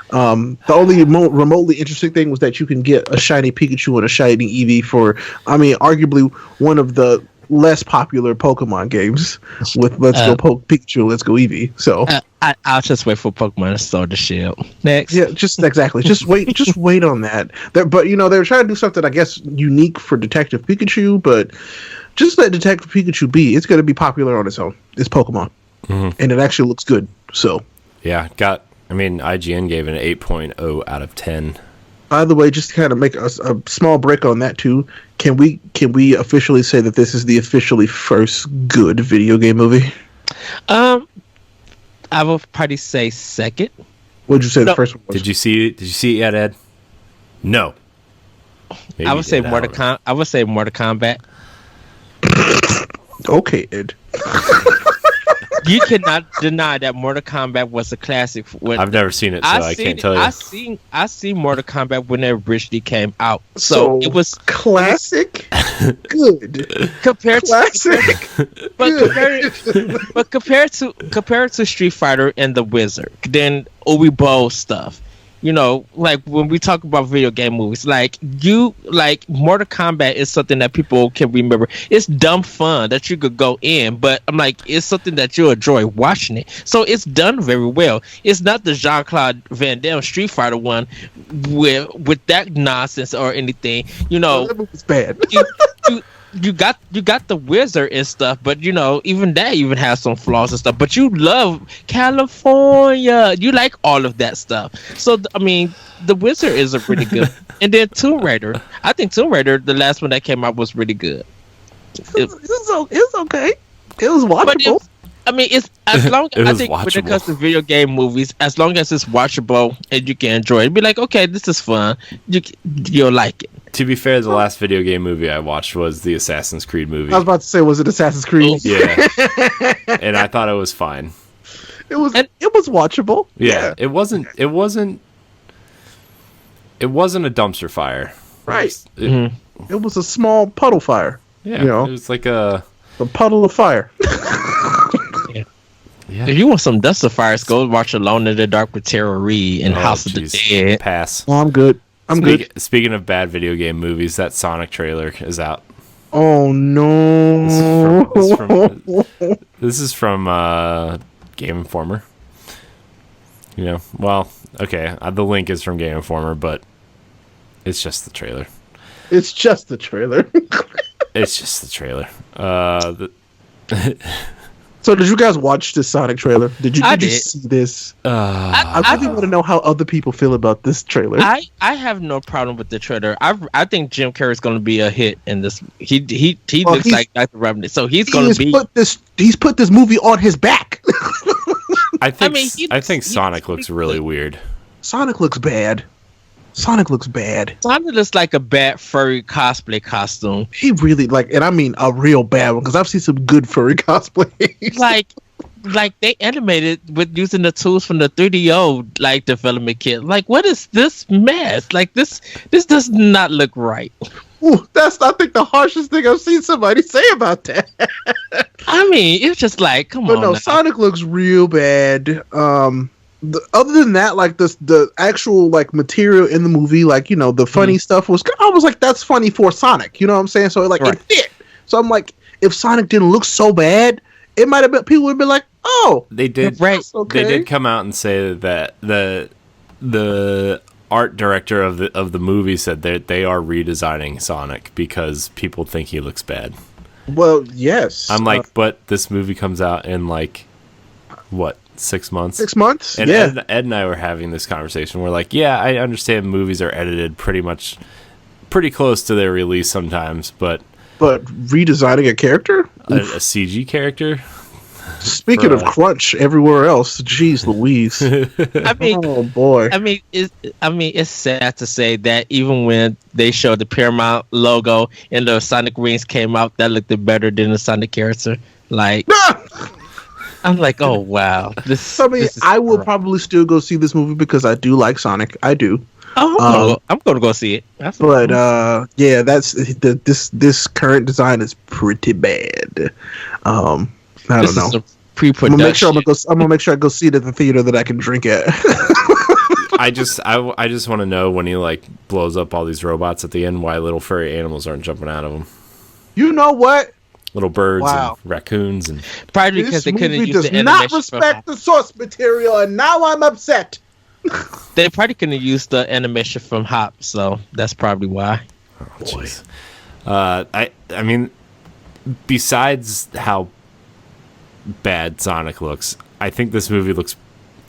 S3: The only remotely interesting thing was that you can get a shiny Pikachu and a shiny Eevee for, arguably one of the less popular Pokemon games with Let's Go Pikachu, Let's Go Eevee. So
S2: I'll just wait for Pokemon to start the shield. Next,
S3: yeah, just exactly. Just wait on that. But they're trying to do something, I guess, unique for Detective Pikachu. But just let Detective Pikachu be. It's going to be popular on its own. It's Pokemon, and it actually looks good. So
S1: yeah, IGN gave it an 8.0 out of 10.
S3: By the way, just to kind of make a small break on that too, can we officially say that this is the officially first good video game movie?
S2: I would probably say second.
S3: What'd you say the first one was?
S1: Did you see it? Did you see it yet, Ed? No. Maybe
S2: I would say
S1: you did,
S2: I would say Mortal Kombat.
S3: Okay, Ed.
S2: You cannot deny that Mortal Kombat was a classic.
S1: I've never seen it, so I can't tell you.
S2: I seen Mortal Kombat when it originally came out, so it was
S3: classic. Good
S2: compared
S3: classic.
S2: compared to Street Fighter and the Wizard, then Obi-Bo stuff. You know, like when we talk about video game movies, like Mortal Kombat is something that people can remember. It's dumb fun that you could go in, but I'm like, it's something that you enjoy watching it. So it's done very well. It's not the Jean-Claude Van Damme Street Fighter one with that nonsense or anything. You know,
S3: that movie's bad.
S2: You got the Wizard and stuff, but you know, even that even has some flaws and stuff. But you love California. You like all of that stuff. So I mean, the Wizard is a pretty good. And then Tomb Raider. I think Tomb Raider, the last one that came out, was really good.
S3: It was okay. It was watchable.
S2: It's as long
S1: It
S2: I
S1: was
S2: think when
S1: watchable.
S2: it comes to video game movies, as long as it's watchable and you can enjoy it, be like, okay, this is fun. You'll like it.
S1: To be fair, the last video game movie I watched was the Assassin's Creed movie.
S3: I was about to say, was it Assassin's Creed?
S1: Yeah. And I thought it was fine.
S3: It was watchable.
S1: Yeah. It wasn't a dumpster fire.
S3: Right.
S1: It
S3: was a small puddle fire.
S1: Yeah.
S3: You know,
S1: It was like a
S3: puddle of fire.
S1: Yeah.
S2: If you want some dumpster fires, go watch Alone in the Dark with Tara Reid and House of the Dead.
S1: Pass.
S3: Oh, I'm good. Good.
S1: Speaking of bad video game movies, that Sonic trailer is out.
S3: Oh no!
S1: This is from Game Informer. You know, well, okay, the link is from Game Informer, but it's just the trailer.
S3: It's just the trailer.
S1: It's just the trailer.
S3: So did you guys watch the Sonic trailer? Did you see this? I really want to know how other people feel about this trailer.
S2: I have no problem with the trailer. I think Jim Carrey is going to be a hit in this. He looks like Dr. Robin, so he's going to be.
S3: He's put this movie on his back.
S1: I think Sonic looks really weird.
S3: Sonic looks bad. Sonic looks
S2: like a bad furry cosplay costume.
S3: He really and I mean a real bad one, because I've seen some good furry cosplays.
S2: like they animated with using the tools from the 3DO development kit. Like, what is this mess? Like this does not look right.
S3: Ooh, that's I think the harshest thing I've seen somebody say about that.
S2: I mean, it's just like, come on.
S3: But no, now. Sonic looks real bad. Other than that, the actual material in the movie, the funny stuff was, I was like, that's funny for Sonic. You know what I'm saying? So it fit. So I'm like, if Sonic didn't look so bad, it might have been, people would have been like, oh,
S1: they did.
S3: Right. Okay.
S1: They did come out and say that the art director of the movie said that they are redesigning Sonic because people think he looks bad.
S3: Well, yes.
S1: I'm like, but this movie comes out in what? 6 months.
S3: 6 months.
S1: And
S3: yeah.
S1: Ed and I were having this conversation. We're like, yeah, I understand movies are edited pretty close to their release sometimes, but
S3: redesigning a character,
S1: a CG character.
S3: Speaking of crunch everywhere else, jeez Louise.
S2: I mean,
S3: oh boy.
S2: I mean, it's sad to say that even when they showed the Paramount logo and the Sonic rings came out, that looked better than the Sonic character. I'm like, oh wow.
S3: I will probably still go see this movie because I do like Sonic. I do.
S2: Oh, I'm gonna go see it.
S3: Yeah, that's this current design is pretty bad. I don't know.
S2: Pre-production.
S3: I'm gonna make sure I go see it at the theater that I can drink at.
S1: I just want to know when he blows up all these robots at the end, why little furry animals aren't jumping out of them.
S3: You know what?
S1: Little birds and raccoons and
S2: probably because they couldn't use the animation.
S3: Not respect the source material, and now I'm upset.
S2: They probably couldn't use the animation from Hop, so that's probably why.
S1: Oh, jeez. I mean, besides how bad Sonic looks, I think this movie looks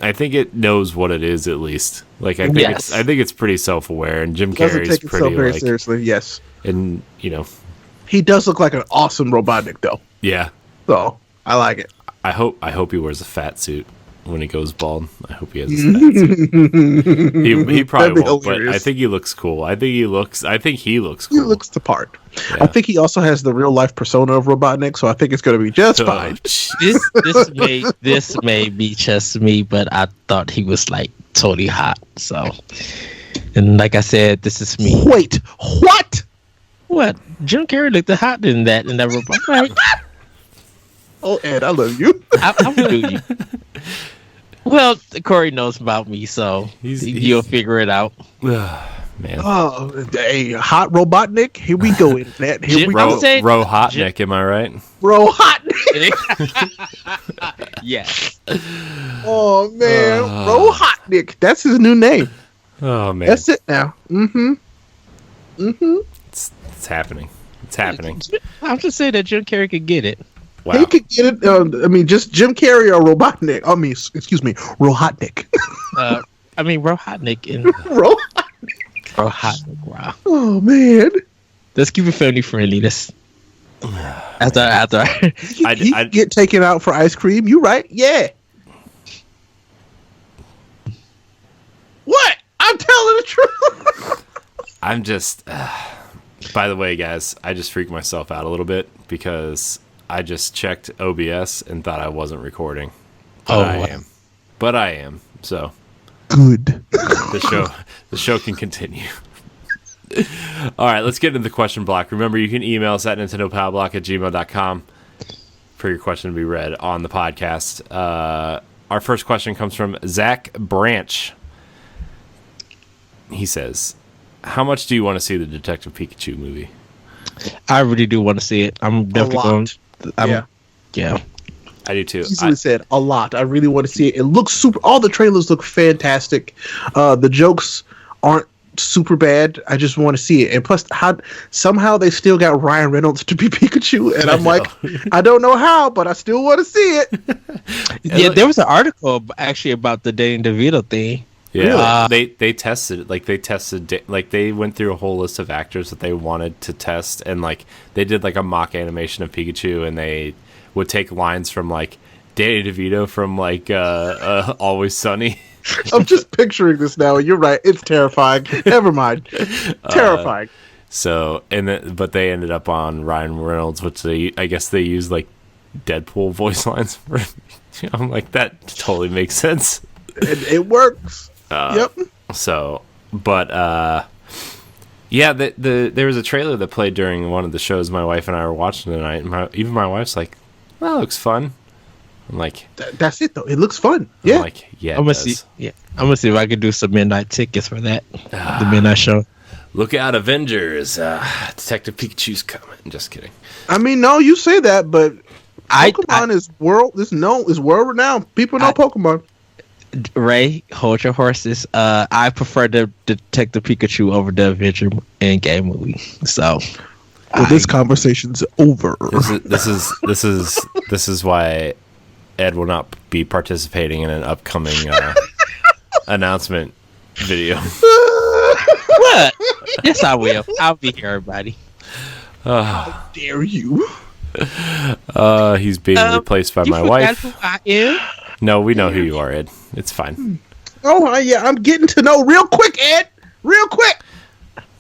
S1: I think it knows what it is at least. Like I think it's pretty self-aware, and Jim
S3: Doesn't
S1: Carrey's
S3: take itself
S1: pretty
S3: very
S1: like,
S3: seriously. Yes,
S1: and you know,
S3: he does look like an awesome Robotnik though.
S1: yeah.
S3: So I like it.
S1: I hope he wears a fat suit when he goes bald. I hope he has a fat suit. He probably won't, but I think he looks cool. I think he looks cool.
S3: He looks the part.
S1: Yeah.
S3: I think he also has the real life persona of Robotnik, so I think it's going to be just fine.
S2: This may be just me, but I thought he was like totally hot. So, and like I said, this is me.
S3: Wait, what?
S2: What? Jim Carrey looked hot in that robot. Right?
S3: Oh, Ed, I love you.
S2: I'm do you. Well, Corey knows about me, so you'll figure it out.
S1: Man.
S3: Oh, a hot Robotnik. Here we go, Internet. Here we go.
S1: Rohotnik, am I right?
S3: Rohotnik.
S2: Yes.
S3: Oh man, Rohotnik. That's his new name.
S1: Oh man,
S3: that's it now.
S1: It's happening. It's happening.
S2: I'm just saying that Jim Carrey could get it.
S1: Wow.
S3: He could get it. I mean, just Jim Carrey or Robotnik. I mean, excuse me, Rohotnik.
S2: Rohotnik and Rohotnik. Wow.
S3: Oh man.
S2: Let's keep it family friendly. Let's after
S3: he get taken out for ice cream. You right? Yeah. What? I'm telling the truth.
S1: I'm just. By the way, guys, I just freaked myself out a little bit because I just checked OBS and thought I wasn't recording. But I am. But I am. So
S3: good.
S1: The show can continue. All right, let's get into the question block. Remember, you can email us at nintendopowblock@gmail.com for your question to be read on the podcast. Our first question comes from Zach Branch. He says, how much do you want to see the Detective Pikachu movie?
S2: I really do want to see it. I'm definitely going. Yeah.
S1: I do too.
S3: Easily said a lot. I really want to see it. It looks super. All the trailers look fantastic. The jokes aren't super bad. I just want to see it. And plus, somehow they still got Ryan Reynolds to be Pikachu, and I'm like, I don't know how, but I still want to see it.
S2: Yeah, there was an article actually about the Danny DeVito thing.
S1: Yeah, they tested it. Like they went through a whole list of actors that they wanted to test, and like they did like a mock animation of Pikachu, and they would take lines from like Danny DeVito from like Always Sunny.
S3: I'm just picturing this now, and you're right. It's terrifying. Never mind. Terrifying.
S1: But they ended up on Ryan Reynolds, which I guess they used like Deadpool voice lines for. I'm like, that totally makes sense.
S3: It works. Yep.
S1: So, but yeah, there was a trailer that played during one of the shows my wife and I were watching tonight. And even my wife's like, "Well, that looks fun." I'm like,
S3: "That's it, though. It looks fun." Yeah.
S1: I'm like, yeah.
S2: I'm gonna see. Yeah, I'm gonna see if I can do some midnight tickets for that. The midnight show.
S1: Look out, Avengers! Detective Pikachu's coming. Just kidding.
S3: I mean, no, you say that, but Pokemon is world renowned. People know Pokemon.
S2: Ray, hold your horses. I prefer the Detective Pikachu over the Avenger Endgame movie. So,
S3: this conversation's over.
S1: This is why Ed will not be participating in an upcoming announcement video.
S2: What? Yes, I will. I'll be here, everybody.
S3: How dare you?
S1: He's being replaced by my wife.
S2: Who I am?
S1: No, we know who you are, Ed. It's fine.
S3: Oh, yeah, I'm getting to know real quick, Ed. Real quick.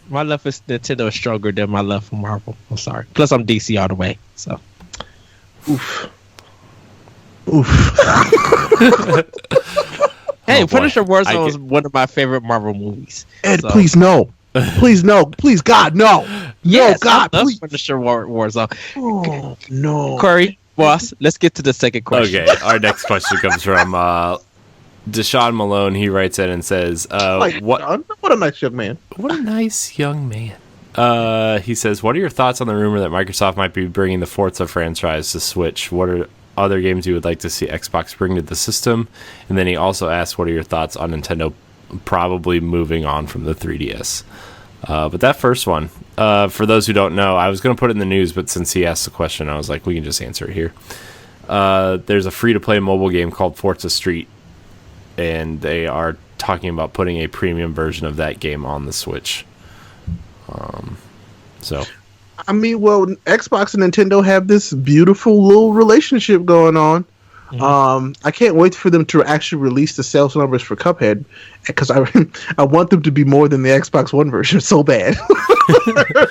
S2: My love for Nintendo is stronger than my love for Marvel. I'm sorry. Plus, I'm DC all the way. So.
S3: Oof.
S2: Hey, Punisher Warzone is one of my favorite Marvel movies.
S3: Ed, please no. Please no. Please, God, no.
S2: Yes,
S3: no, God,
S2: I love
S3: please.
S2: Punisher Warzone.
S3: Oh, no.
S2: Corey, boss, let's get to the second question.
S1: Okay, our next question comes from Deshaun Malone. He writes in and says,
S3: what a nice young man.
S1: What a nice young man. He says, what are your thoughts on the rumor that Microsoft might be bringing the Forza franchise to Switch? What are other games you would like to see Xbox bring to the system? And then he also asks, what are your thoughts on Nintendo probably moving on from the 3DS? But that first one, for those who don't know, I was going to put it in the news, but since he asked the question, I was like, we can just answer it here. There's a free-to-play mobile game called Forza Street. and they are talking about putting a premium version of that game on the Switch. So,
S3: I mean, well, Xbox and Nintendo have this beautiful little relationship going on. I can't wait for them to actually release the sales numbers for Cuphead, because I want them to be more than the Xbox One version so bad.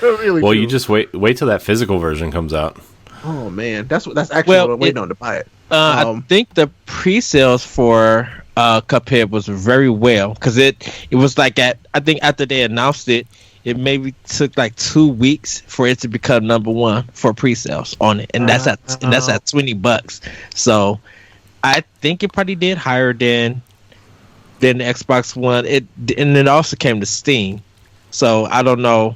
S3: Really
S1: well,
S3: do.
S1: you just wait till that physical version comes out.
S3: Oh man, that's actually what I'm waiting on to buy it.
S2: I think the pre-sales for Cuphead was very well, because it was like I think after they announced it, it maybe took like 2 weeks for it to become number one for pre-sales on it, and that's at $20. So I think it probably did higher than the Xbox One. And it also came to Steam, so I don't know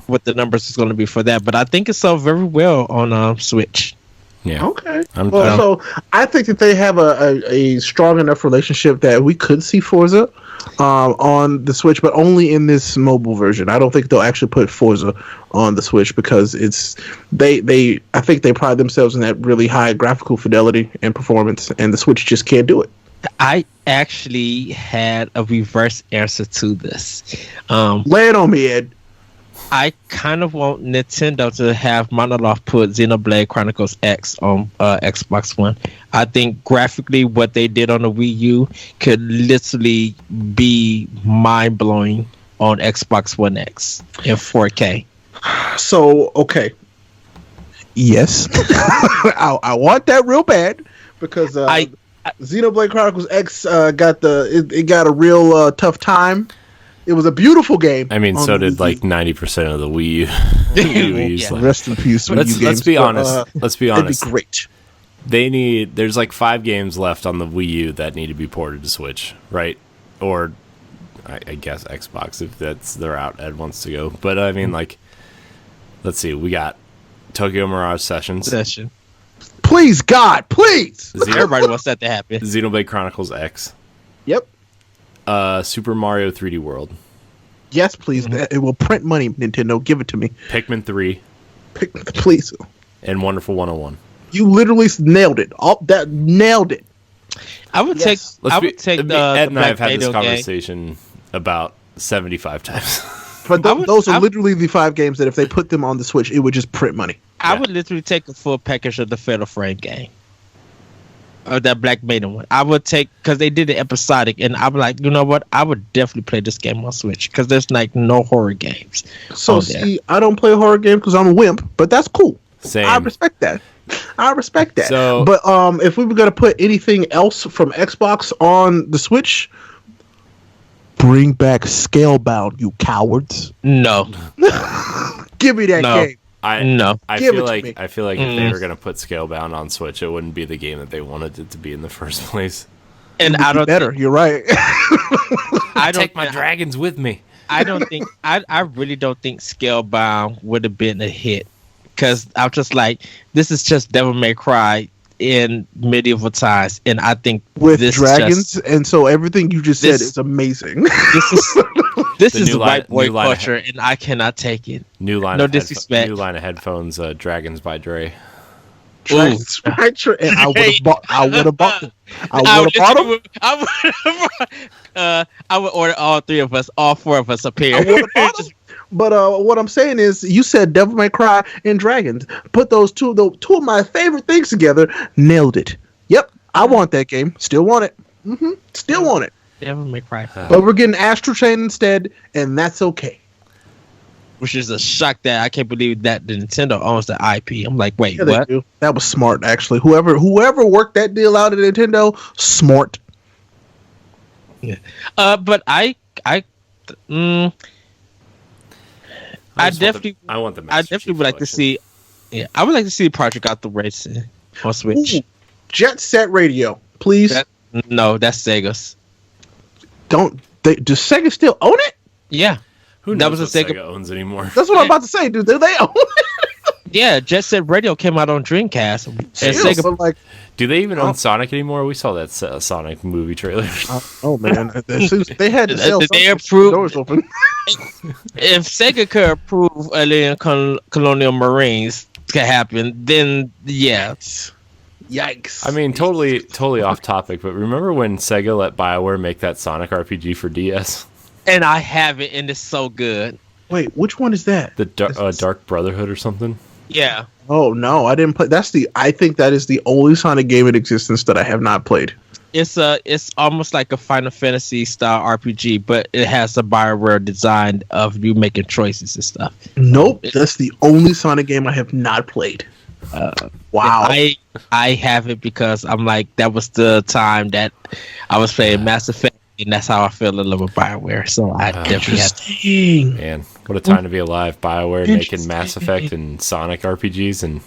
S2: what the numbers is going to be for that, but I think it sold very well on Switch.
S1: Yeah.
S3: Okay. So I think that they have a strong enough relationship that we could see Forza on the Switch, but only in this mobile version. I don't think they'll actually put Forza on the Switch, because I think they pride themselves in that really high graphical fidelity and performance, and the Switch just can't do it.
S2: I actually had a reverse answer to this.
S3: Lay it on me, Ed.
S2: I kind of want Nintendo to have Monolith put Xenoblade Chronicles X on Xbox One. I think graphically what they did on the Wii U could literally be mind-blowing on Xbox One X in 4K.
S3: So, okay. Yes. I want that real bad, because Xenoblade Chronicles X got a real tough time. It was a beautiful game.
S1: I mean, so did like 90% of the Wii U.
S3: Yeah. Rest in peace, Wii U games.
S1: Let's be honest. Let's be honest.
S3: It'd be great.
S1: There's like 5 games left on the Wii U that need to be ported to Switch, right? Or I guess Xbox, if that's the route Ed wants to go. But I mean, like, let's see. We got Tokyo Mirage Sessions.
S3: Please, God, please.
S2: Everybody wants that to happen.
S1: Xenoblade Chronicles X.
S3: Yep.
S1: Super Mario 3D World.
S3: Yes, please. It will print money, Nintendo. Give it to me.
S1: Pikmin 3.
S3: Please.
S1: And Wonderful 101.
S3: You literally nailed it. Nailed it.
S2: I would take the
S1: Ed and I have
S2: Black
S1: had this
S2: Widow
S1: conversation about 75 times.
S3: But those are literally the 5 games that if they put them on the Switch, it would just print money.
S2: I would literally take a full package of the Fatal Frame game. Or that Black Maiden one. I would take, because they did it episodic, and I'm like, you know what? I would definitely play this game on Switch, because there's like no horror games.
S3: So see, I don't play horror games because I'm a wimp, but that's cool.
S1: Same.
S3: I respect that.
S1: So,
S3: but if we were gonna put anything else from Xbox on the Switch, bring back Scalebound, you cowards.
S2: No.
S3: Give me that game.
S1: I feel like if they were gonna put Scalebound on Switch, it wouldn't be the game that they wanted it to be in the first place.
S2: And I don't
S3: better. You're right.
S1: I take my dragons with me.
S2: I don't think I really don't think Scalebound would have been a hit, because I'm just like, this is just Devil May Cry in medieval times, and I think
S3: with dragons, and so everything you just said is amazing.
S2: This is white boy culture, and I cannot take it.
S1: New line of headphones, Dragons by Dre.
S3: Dragons by Dre. And I would have bought them.
S2: I would order all 4 of us up here.
S3: I would have bought them. But what I'm saying is, you said Devil May Cry and Dragons. Put those two of my favorite things together. Nailed it. Yep, I want that game. Still want it. Still want it.
S2: Devil May Cry.
S3: But we're getting Astral Chain instead, and that's okay.
S2: Which is a shock that I can't believe that the Nintendo owns the IP. I'm like, wait, what?
S3: That was smart, actually. Whoever worked that deal out at Nintendo, smart.
S2: Yeah. But I definitely would like to see. Yeah, I would like to see Project Out the Racing on Switch.
S3: Ooh, Jet Set Radio, please.
S2: No, that's Sega's.
S3: Does Sega still own it?
S2: Yeah.
S1: Who knows what Sega owns anymore?
S3: That's what I'm about to say, dude. Do they own it?
S2: Yeah, Jet Set Radio came out on Dreamcast. And Sega,
S1: do they even own Sonic anymore? We saw that Sonic movie trailer.
S3: Oh man, they had to sell.
S2: They approved
S3: doors open.
S2: If Sega could approve Alien Colonial Marines to happen, then yes.
S3: Yikes.
S1: I mean, totally off topic, but remember when Sega let BioWare make that Sonic RPG for DS?
S2: And I have it, and it's so good.
S3: Wait, which one is that?
S1: The Dark Brotherhood or something?
S2: Yeah.
S3: Oh no, I didn't play. I think that is the only Sonic game in existence that I have not played.
S2: It's almost like a Final Fantasy style RPG, but it has a BioWare design of you making choices and stuff.
S3: Nope, that's the only Sonic game I have not played. Wow.
S2: I have it because I'm like, that was the time that I was playing Mass Effect, and that's how I fell in love with BioWare. So I definitely have.
S1: Man, what a time to be alive! BioWare making Mass Effect and Sonic RPGs, and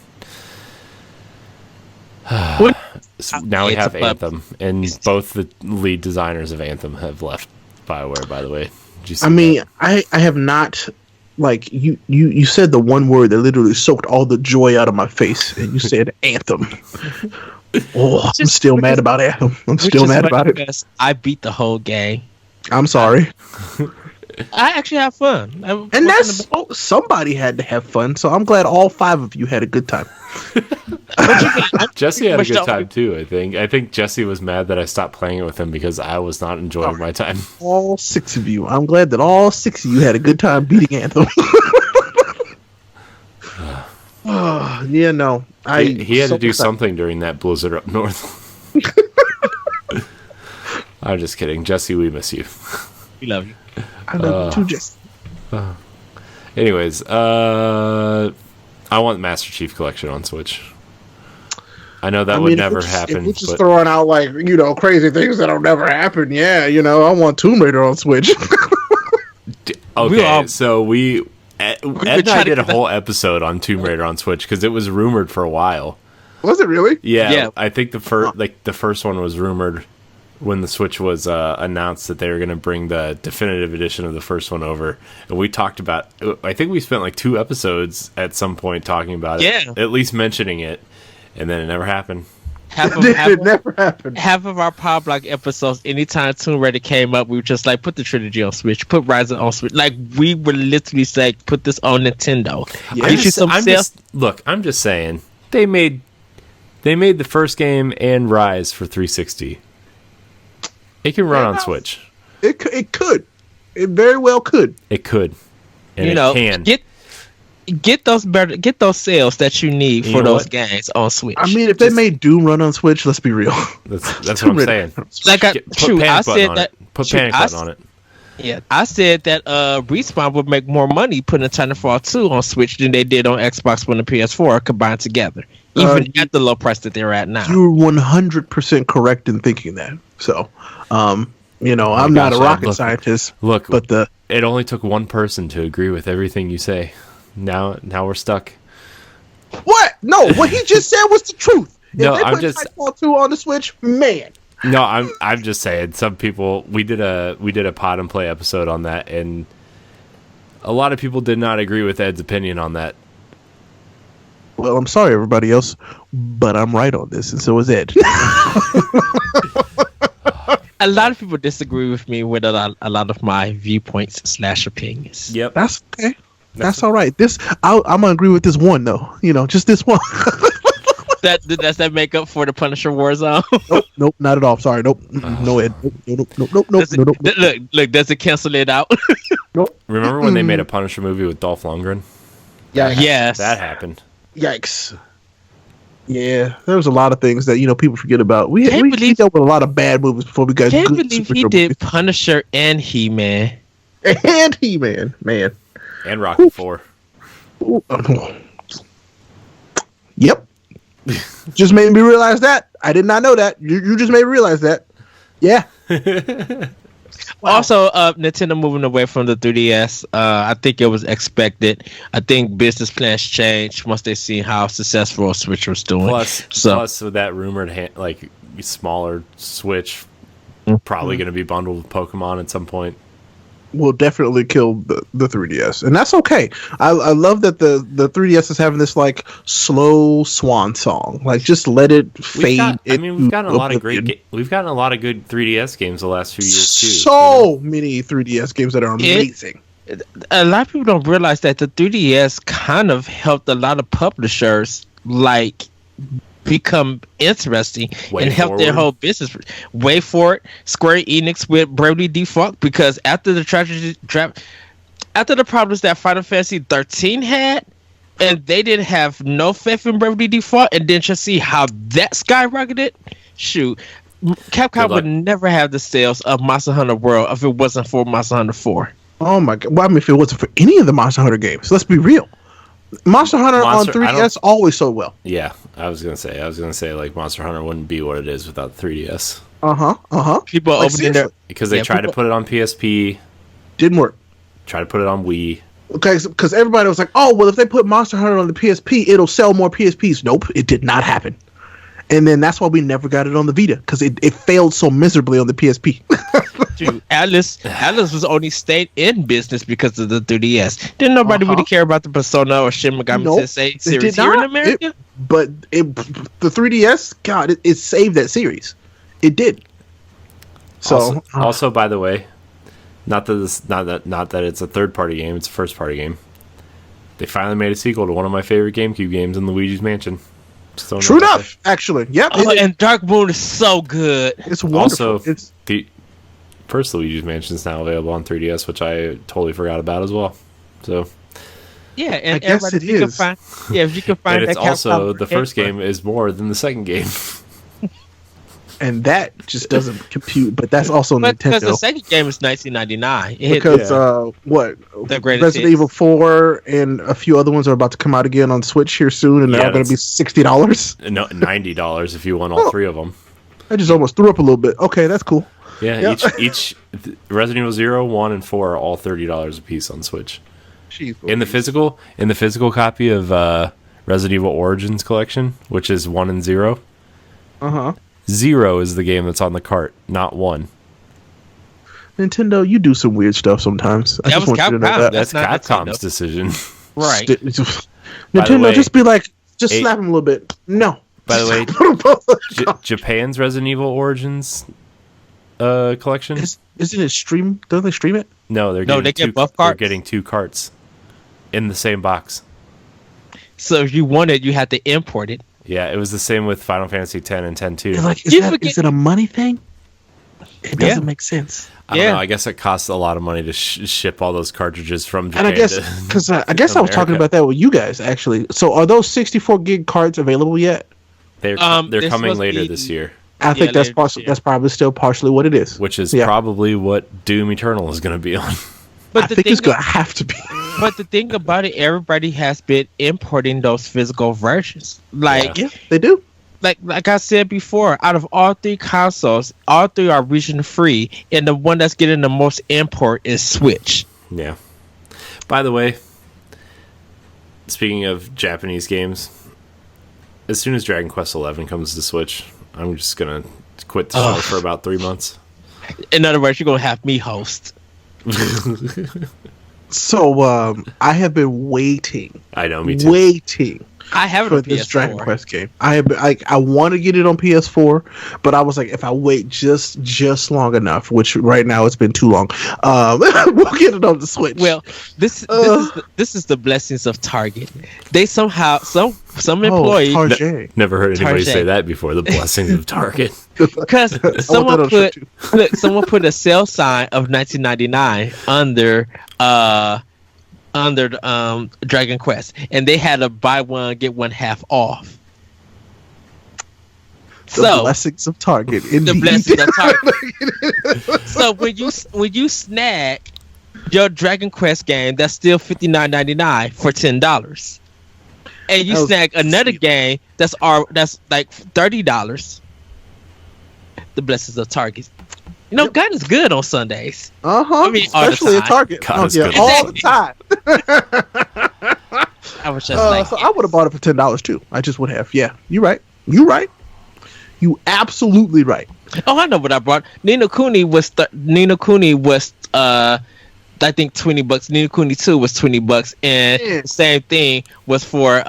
S1: so now we have Anthem, and both the lead designers of Anthem have left BioWare. By the way, did you see that?
S3: I have not. Like you said the one word that literally soaked all the joy out of my face, and you said Anthem. Oh, I'm still mad about Anthem. I'm still mad about it.
S2: I beat the whole game.
S3: I'm sorry.
S2: I actually have fun.
S3: And somebody had to have fun, so I'm glad all 5 of you had a good time.
S1: Jesse had a good time too, I think Jesse was mad that I stopped playing it with him because I was not enjoying my time.
S3: All 6 of you. I'm glad that all 6 of you had a good time beating Anthem. Yeah, no.
S1: He had to do something during that blizzard up north. I'm just kidding. Jesse, we miss you.
S2: We love you.
S3: I love you too, Jesse.
S1: Anyways, I want Master Chief Collection on Switch. I know that would never happen.
S3: If we're just throwing out like, crazy things that'll never happen, yeah, I want Tomb Raider on Switch.
S1: Okay, so Ed and I did a whole episode on Tomb Raider on Switch because it was rumored for a while.
S3: Was it really?
S1: Yeah. I think the first one was rumored when the Switch was announced that they were going to bring the definitive edition of the first one over, and we talked about. I think we spent like 2 episodes at some point talking about it, at least mentioning it, and then it never happened.
S3: It never happened.
S2: Half of our Power Block episodes, anytime Tomb Raider came up, we were just like, put the trilogy on Switch, put Ryzen on Switch. Like, we were literally saying, put this on Nintendo.
S1: Yeah. I'm just saying, they made the first game and Rise for 360. It can run on Switch.
S3: It could. It very well could.
S1: It could. And it can.
S2: Get those sales that you need for those games on Switch.
S3: I mean, if they made Doom run on Switch, let's be real.
S1: That's what I'm saying. Put panic button on it.
S2: Yeah, I said that Respawn would make more money putting Titanfall 2 on Switch than they did on Xbox One and PS4 combined together, even at the low price that they're at now.
S3: You're 100% correct in thinking that. So, I'm not a rocket scientist.
S1: Look,
S3: but
S1: it only took one person to agree with everything you say. Now we're stuck.
S3: What? No, what he just said was the truth.
S1: No,
S3: I'm just Titanfall 2 on the Switch, man.
S1: No, I'm just saying. Some people we did a pod and play episode on that, and a lot of people did not agree with Ed's opinion on that.
S3: Well, I'm sorry, everybody else, but I'm right on this, and so is Ed.
S2: A lot of people disagree with me with a lot of my viewpoints / opinions.
S1: Yep,
S3: that's okay. That's all right. I'm gonna agree with this one though. Just this one.
S2: Does that make up for the Punisher Warzone?
S3: Nope, not at all. Sorry, nope. No, Ed. Nope.
S2: Look, does it cancel it out?
S3: Nope.
S1: Remember when they made a Punisher movie with Dolph Lundgren?
S3: Yeah.
S2: Yes.
S1: That happened.
S3: Yikes. Yeah, there was a lot of things that people forget about. We dealt with a lot of bad movies before we got.
S2: Can't believe he did Punisher and He-Man.
S3: And He-Man, man.
S1: And Rocky 4.
S3: Yep. Just made me realize that. I did not know that. You just made me realize that. Yeah.
S2: Wow. Also, Nintendo moving away from the 3DS. I think it was expected. I think business plans changed once they seen how successful Switch was doing.
S1: Plus with that rumored smaller Switch, probably going to be bundled with Pokemon at some point.
S3: Will definitely kill the 3DS, and that's okay. I love that the 3DS is having this like slow swan song. Like, just let it fade.
S1: We've gotten a lot of good 3DS games the last few years too.
S3: So many 3DS games that are amazing.
S2: A lot of people don't realize that the 3DS kind of helped a lot of publishers like become interesting
S1: Way
S2: and help their
S1: forward.
S2: whole business. Way for it, Square Enix with Bravely Default, because after the problems that Final Fantasy 13 had, and they didn't have no faith in Bravely Default, and then just see how that skyrocketed. Shoot, Capcom would never have the sales of Monster Hunter World if it wasn't for Monster Hunter 4.
S3: Oh my god! Well, I mean, if it wasn't for any of the Monster Hunter games, let's be real. Monster Hunter on 3DS always sold well.
S1: Yeah, I was gonna say like Monster Hunter wouldn't be what it is without 3DS.
S2: People
S3: Like,
S2: opening their
S1: Because they tried to put it on PSP,
S3: didn't work.
S1: tried to put it on Wii.
S3: Okay, because everybody was like, "Oh, well, if they put Monster Hunter on the PSP, it'll sell more PSPs." Nope, it did not happen. And then that's why we never got it on the Vita, because it failed so miserably on the PSP.
S2: Dude, Atlas was only stayed in business because of the 3DS. Didn't nobody really care about the Persona or Shin Megami Tensei series here in America?
S3: The 3DS, God, it saved that series. It did. So
S1: Also, by the way, not that it's a third-party game; it's a first-party game. They finally made a sequel to one of my favorite GameCube games in Luigi's Mansion.
S3: True enough, actually. Yep.
S2: And Dark Moon is so good.
S3: It's wonderful.
S1: Also, the first Luigi's Mansion is now available on 3DS, which I totally forgot about as well. So
S2: yeah, and
S3: I guess
S2: everybody,
S3: it
S2: if you can
S3: is.
S2: find, if you can find
S1: and it's
S2: that
S1: also
S2: Capcom
S1: the first game is more than the second game.
S3: And that just doesn't compute, but that's also
S2: but because the
S3: Nintendo.
S2: second game is 1999. It hit
S3: Because
S2: the greatest
S3: Resident
S2: hits.
S3: Evil 4 and a few other ones are about to come out again on Switch here soon, and they're
S1: Yeah,
S3: all going to be $60.
S1: No, $90 if you want all three of them.
S3: I just almost threw up a little bit. Okay, that's cool.
S1: Yeah,
S3: Yeah.
S1: each Resident Evil 0, 1, and 4 are all $30 a piece on Switch.
S3: Jeez,
S1: In the physical copy of Resident Evil Origins Collection, which is 1 and 0, 0 is the game that's on the cart, not 1.
S3: Nintendo, you do some weird stuff sometimes. I
S2: That
S3: just
S2: was
S3: want you to know
S2: Capcom.
S3: that.
S1: That's
S2: not
S1: Capcom's
S2: Nintendo.
S1: decision.
S2: Right.
S3: Nintendo,
S1: way,
S3: just be like, just
S1: eight-
S3: slap him a little bit. No.
S1: By the way,
S3: Put 'em both on the top.
S1: Japan's Resident Evil Origins collection.
S3: Isn't it stream? Don't they stream it?
S1: No,
S2: they get buff
S1: They're
S2: carts?
S1: getting 2 carts in the same box.
S2: So if you want it, you have to import it.
S1: Yeah, it was the same with Final Fantasy 10 and 10 too.
S3: You're like,
S2: You
S3: is
S2: forget-
S3: it a money thing? It
S2: Yeah.
S3: doesn't make sense.
S1: I don't
S2: yeah.
S1: know. I guess it costs a lot of money to ship all those cartridges from Japan.
S3: And I guess
S1: to
S3: because I guess I was talking
S1: America.
S3: about that with you guys actually. So are those 64 gig cards available yet?
S1: they're
S2: they're
S1: coming
S2: supposed to
S1: later
S2: be-
S1: this year,
S3: I think that's
S2: later this year.
S3: that's probably still partially what it is.
S1: which is
S3: Yeah.
S1: probably what Doom Eternal is going to be on.
S2: But
S3: I
S2: the
S3: think
S2: thing
S3: it's gonna have to be.
S2: But the thing about it, everybody has been importing those physical versions. Like,
S3: Yeah, they do.
S2: like I said before, out of all 3 consoles, all 3 are region free, and the one that's getting the most import is Switch.
S1: Yeah. By the way, speaking of Japanese games, as soon as Dragon Quest XI comes to Switch, I'm just gonna quit the show for about 3 months.
S2: In other words, you're gonna have me host.
S3: So I have been waiting,
S1: I know, me too.
S2: I have it
S3: for
S2: on
S3: this Dragon
S2: PS4.
S3: Quest game. I have been, I want to get it on PS4, but I was like, if I wait just long enough, which right now it's been too long, we'll get it on the Switch.
S2: Well, this is the blessings of Target. They somehow some employee
S3: Target.
S1: Never heard anybody
S2: Target.
S1: say that before. The blessings of Target.
S2: because
S3: I want that
S2: someone
S3: on shirt
S2: put someone put a sale sign of 1999 under Dragon Quest, and they had a buy one get one half off.
S3: The blessings of Target. Indeed.
S2: The blessings of Target. So when you snag your Dragon Quest game, that's still $59.99 for $10, and you
S3: That was
S2: snag another
S3: steep.
S2: game that's like $30. The blessings of Target. You know, God is good on Sundays.
S3: I
S2: mean, all the
S3: especially at
S2: time.
S3: Target.
S1: God is
S3: Yeah,
S1: good.
S3: all the time.
S2: I was just like,
S3: So I would have bought it for $10 too. I just would have. Yeah, you're right. You right. You absolutely right.
S2: oh, I know what I brought. Nino Kuni was I think $20. Nino Kuni 2 was $20, and
S3: Yeah.
S2: the same thing was for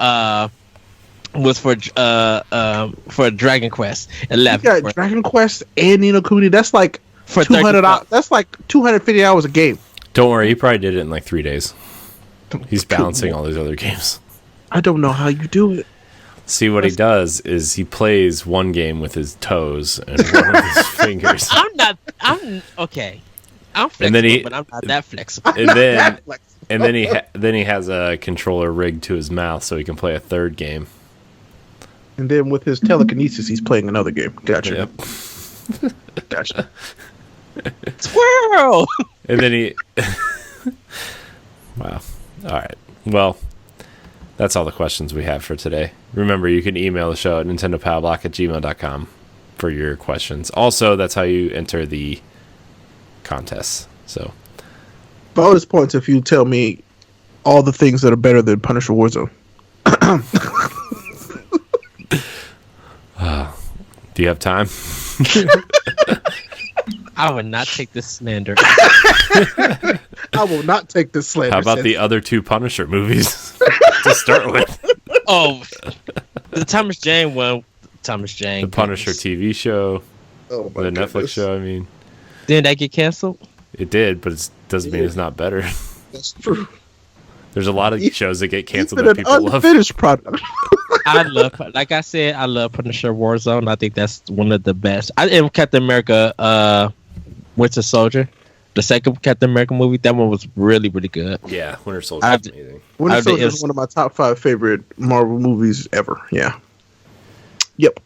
S2: Dragon Quest
S3: You
S2: 11
S3: got Dragon Quest and Nino Kuni. That's like
S2: for
S3: $200.
S2: $30.
S3: That's like 250 hours a game.
S1: Don't worry, he probably did it in like 3 days. He's balancing all these other games.
S3: I don't know how you do it.
S1: See, what he does is he plays one game with his toes and one with his fingers.
S2: I'm okay. I'm flexible, but I'm not that flexible.
S1: And then he has a controller rigged to his mouth so he can play a third game.
S3: And then with his telekinesis, he's playing another game. Gotcha.
S1: Yep.
S3: Gotcha.
S2: Squirrel.
S1: And then he. Wow. All right. Well, that's all the questions we have for today. Remember, you can email the show at nintendopowblock@gmail.com for your questions. Also, that's how you enter the contests. So,
S3: bonus points if you tell me all the things that are better than Punisher Warzone.
S1: do you have time?
S2: I would not take this slander.
S3: I will not take this slander.
S1: How about the other two Punisher movies to start with?
S2: Oh, the Thomas Jane one. Thomas Jane.
S1: The Punisher TV show.
S3: Oh my
S1: the
S3: goodness.
S1: Netflix show, I mean.
S2: Didn't that get canceled?
S1: It did, but it doesn't mean it's not better.
S3: That's true.
S1: There's a lot of shows that get canceled
S3: Even
S1: that people
S3: an
S1: love.
S3: unfinished product.
S2: I love Punisher Warzone. I think that's one of the best. I am Captain America, Winter Soldier, the second Captain America movie. That one was really, really good.
S1: Yeah, Winter Soldier is amazing.
S3: Winter Soldier is one of my top 5 favorite Marvel movies ever. Yeah. Yep.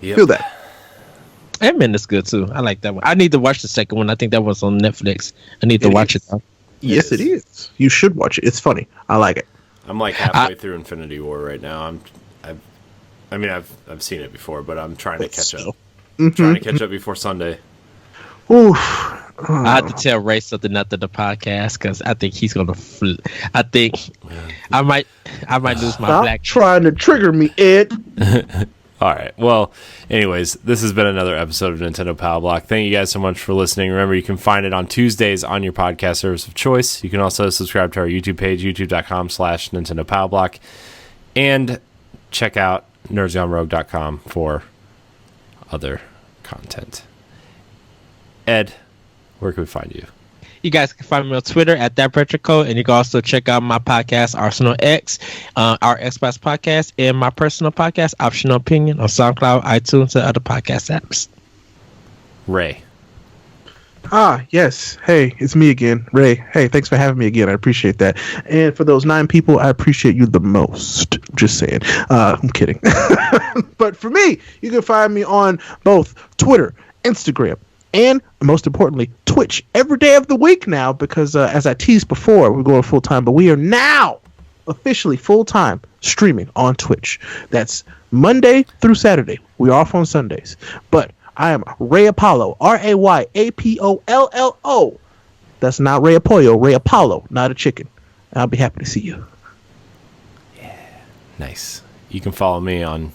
S3: Feel that.
S2: Ant-Man is good too. I like that one. I need to watch the second one. I think that was on Netflix. I need to watch it though.
S3: Yes, it is. You should watch it. It's funny. I like it.
S1: I'm like halfway through Infinity War right now. I've seen it before, but I'm trying to catch up.
S3: Mm-hmm.
S1: Trying to catch up before Sunday.
S3: Oof.
S2: I have to tell Ray something after the podcast because I think he's gonna. I think I might lose my
S3: Stop
S2: black.
S3: Trying to trigger me, Ed.
S1: All right. Well, anyways, this has been another episode of Nintendo Power Block. Thank you guys so much for listening. Remember, you can find it on Tuesdays on your podcast service of choice. You can also subscribe to our YouTube page, youtube.com/Nintendo Power Block, and check out nerdsgonerogue.com for other content. Ed, where can we find you?
S2: You guys can find me on Twitter at ThatRetroCode, and you can also check out my podcast, Arsenal X, our Xbox podcast, and my personal podcast, Optional Opinion, on SoundCloud, iTunes, and other podcast apps.
S1: Ray.
S3: Yes. Hey, it's me again, Ray. Hey, thanks for having me again. I appreciate that. And for those 9 people, I appreciate you the most. Just saying. I'm kidding. But for me, you can find me on both Twitter, Instagram, and most importantly, Twitch every day of the week now because as I teased before, we're going full-time, but we are now officially full-time streaming on Twitch. That's Monday through Saturday. We're off on Sundays. But I am Ray Apollo, RayApollo. That's not Ray Apollo, Ray Apollo, not a chicken. I'll be happy to see you.
S1: Yeah, nice. You can follow me on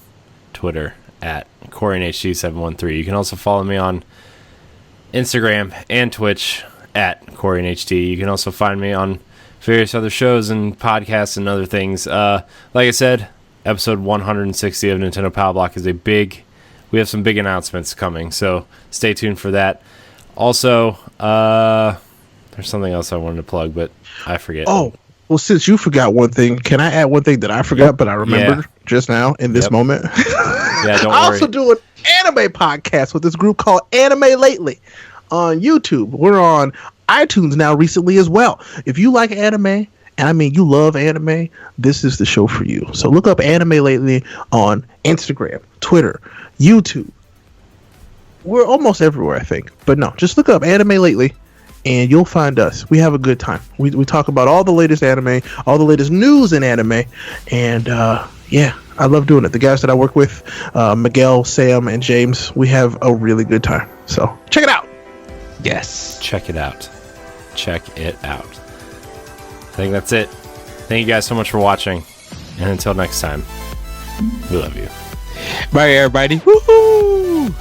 S1: Twitter at CoreyNHD713. You can also follow me on Instagram and Twitch at CoreyNHD. You can also find me on various other shows and podcasts and other things. Like I said, episode 160 of Nintendo Power Block is we have some big announcements coming, so stay tuned for that. Also, there's something else I wanted to plug, but I forget.
S3: Oh, well, since you forgot one thing, can I add one thing that I forgot, but I remembered just now in this moment?
S1: Yeah, don't worry.
S3: I also do an anime podcast with this group called Anime Lately on YouTube. We're on iTunes now recently as well. If you like anime, and I mean you love anime, this is the show for you. So look up Anime Lately on Instagram, Twitter, YouTube. We're almost everywhere, I think. But no, just look up Anime Lately and you'll find us. We have a good time. We talk about all the latest anime, all the latest news in anime, and yeah, I love doing it. The guys that I work with, Miguel, Sam, and James, we have a really good time. So check it out.
S2: Yes.
S1: Check it out. Check it out. I think that's it. Thank you guys so much for watching. And until next time, we love you.
S2: Bye, everybody. Woohoo!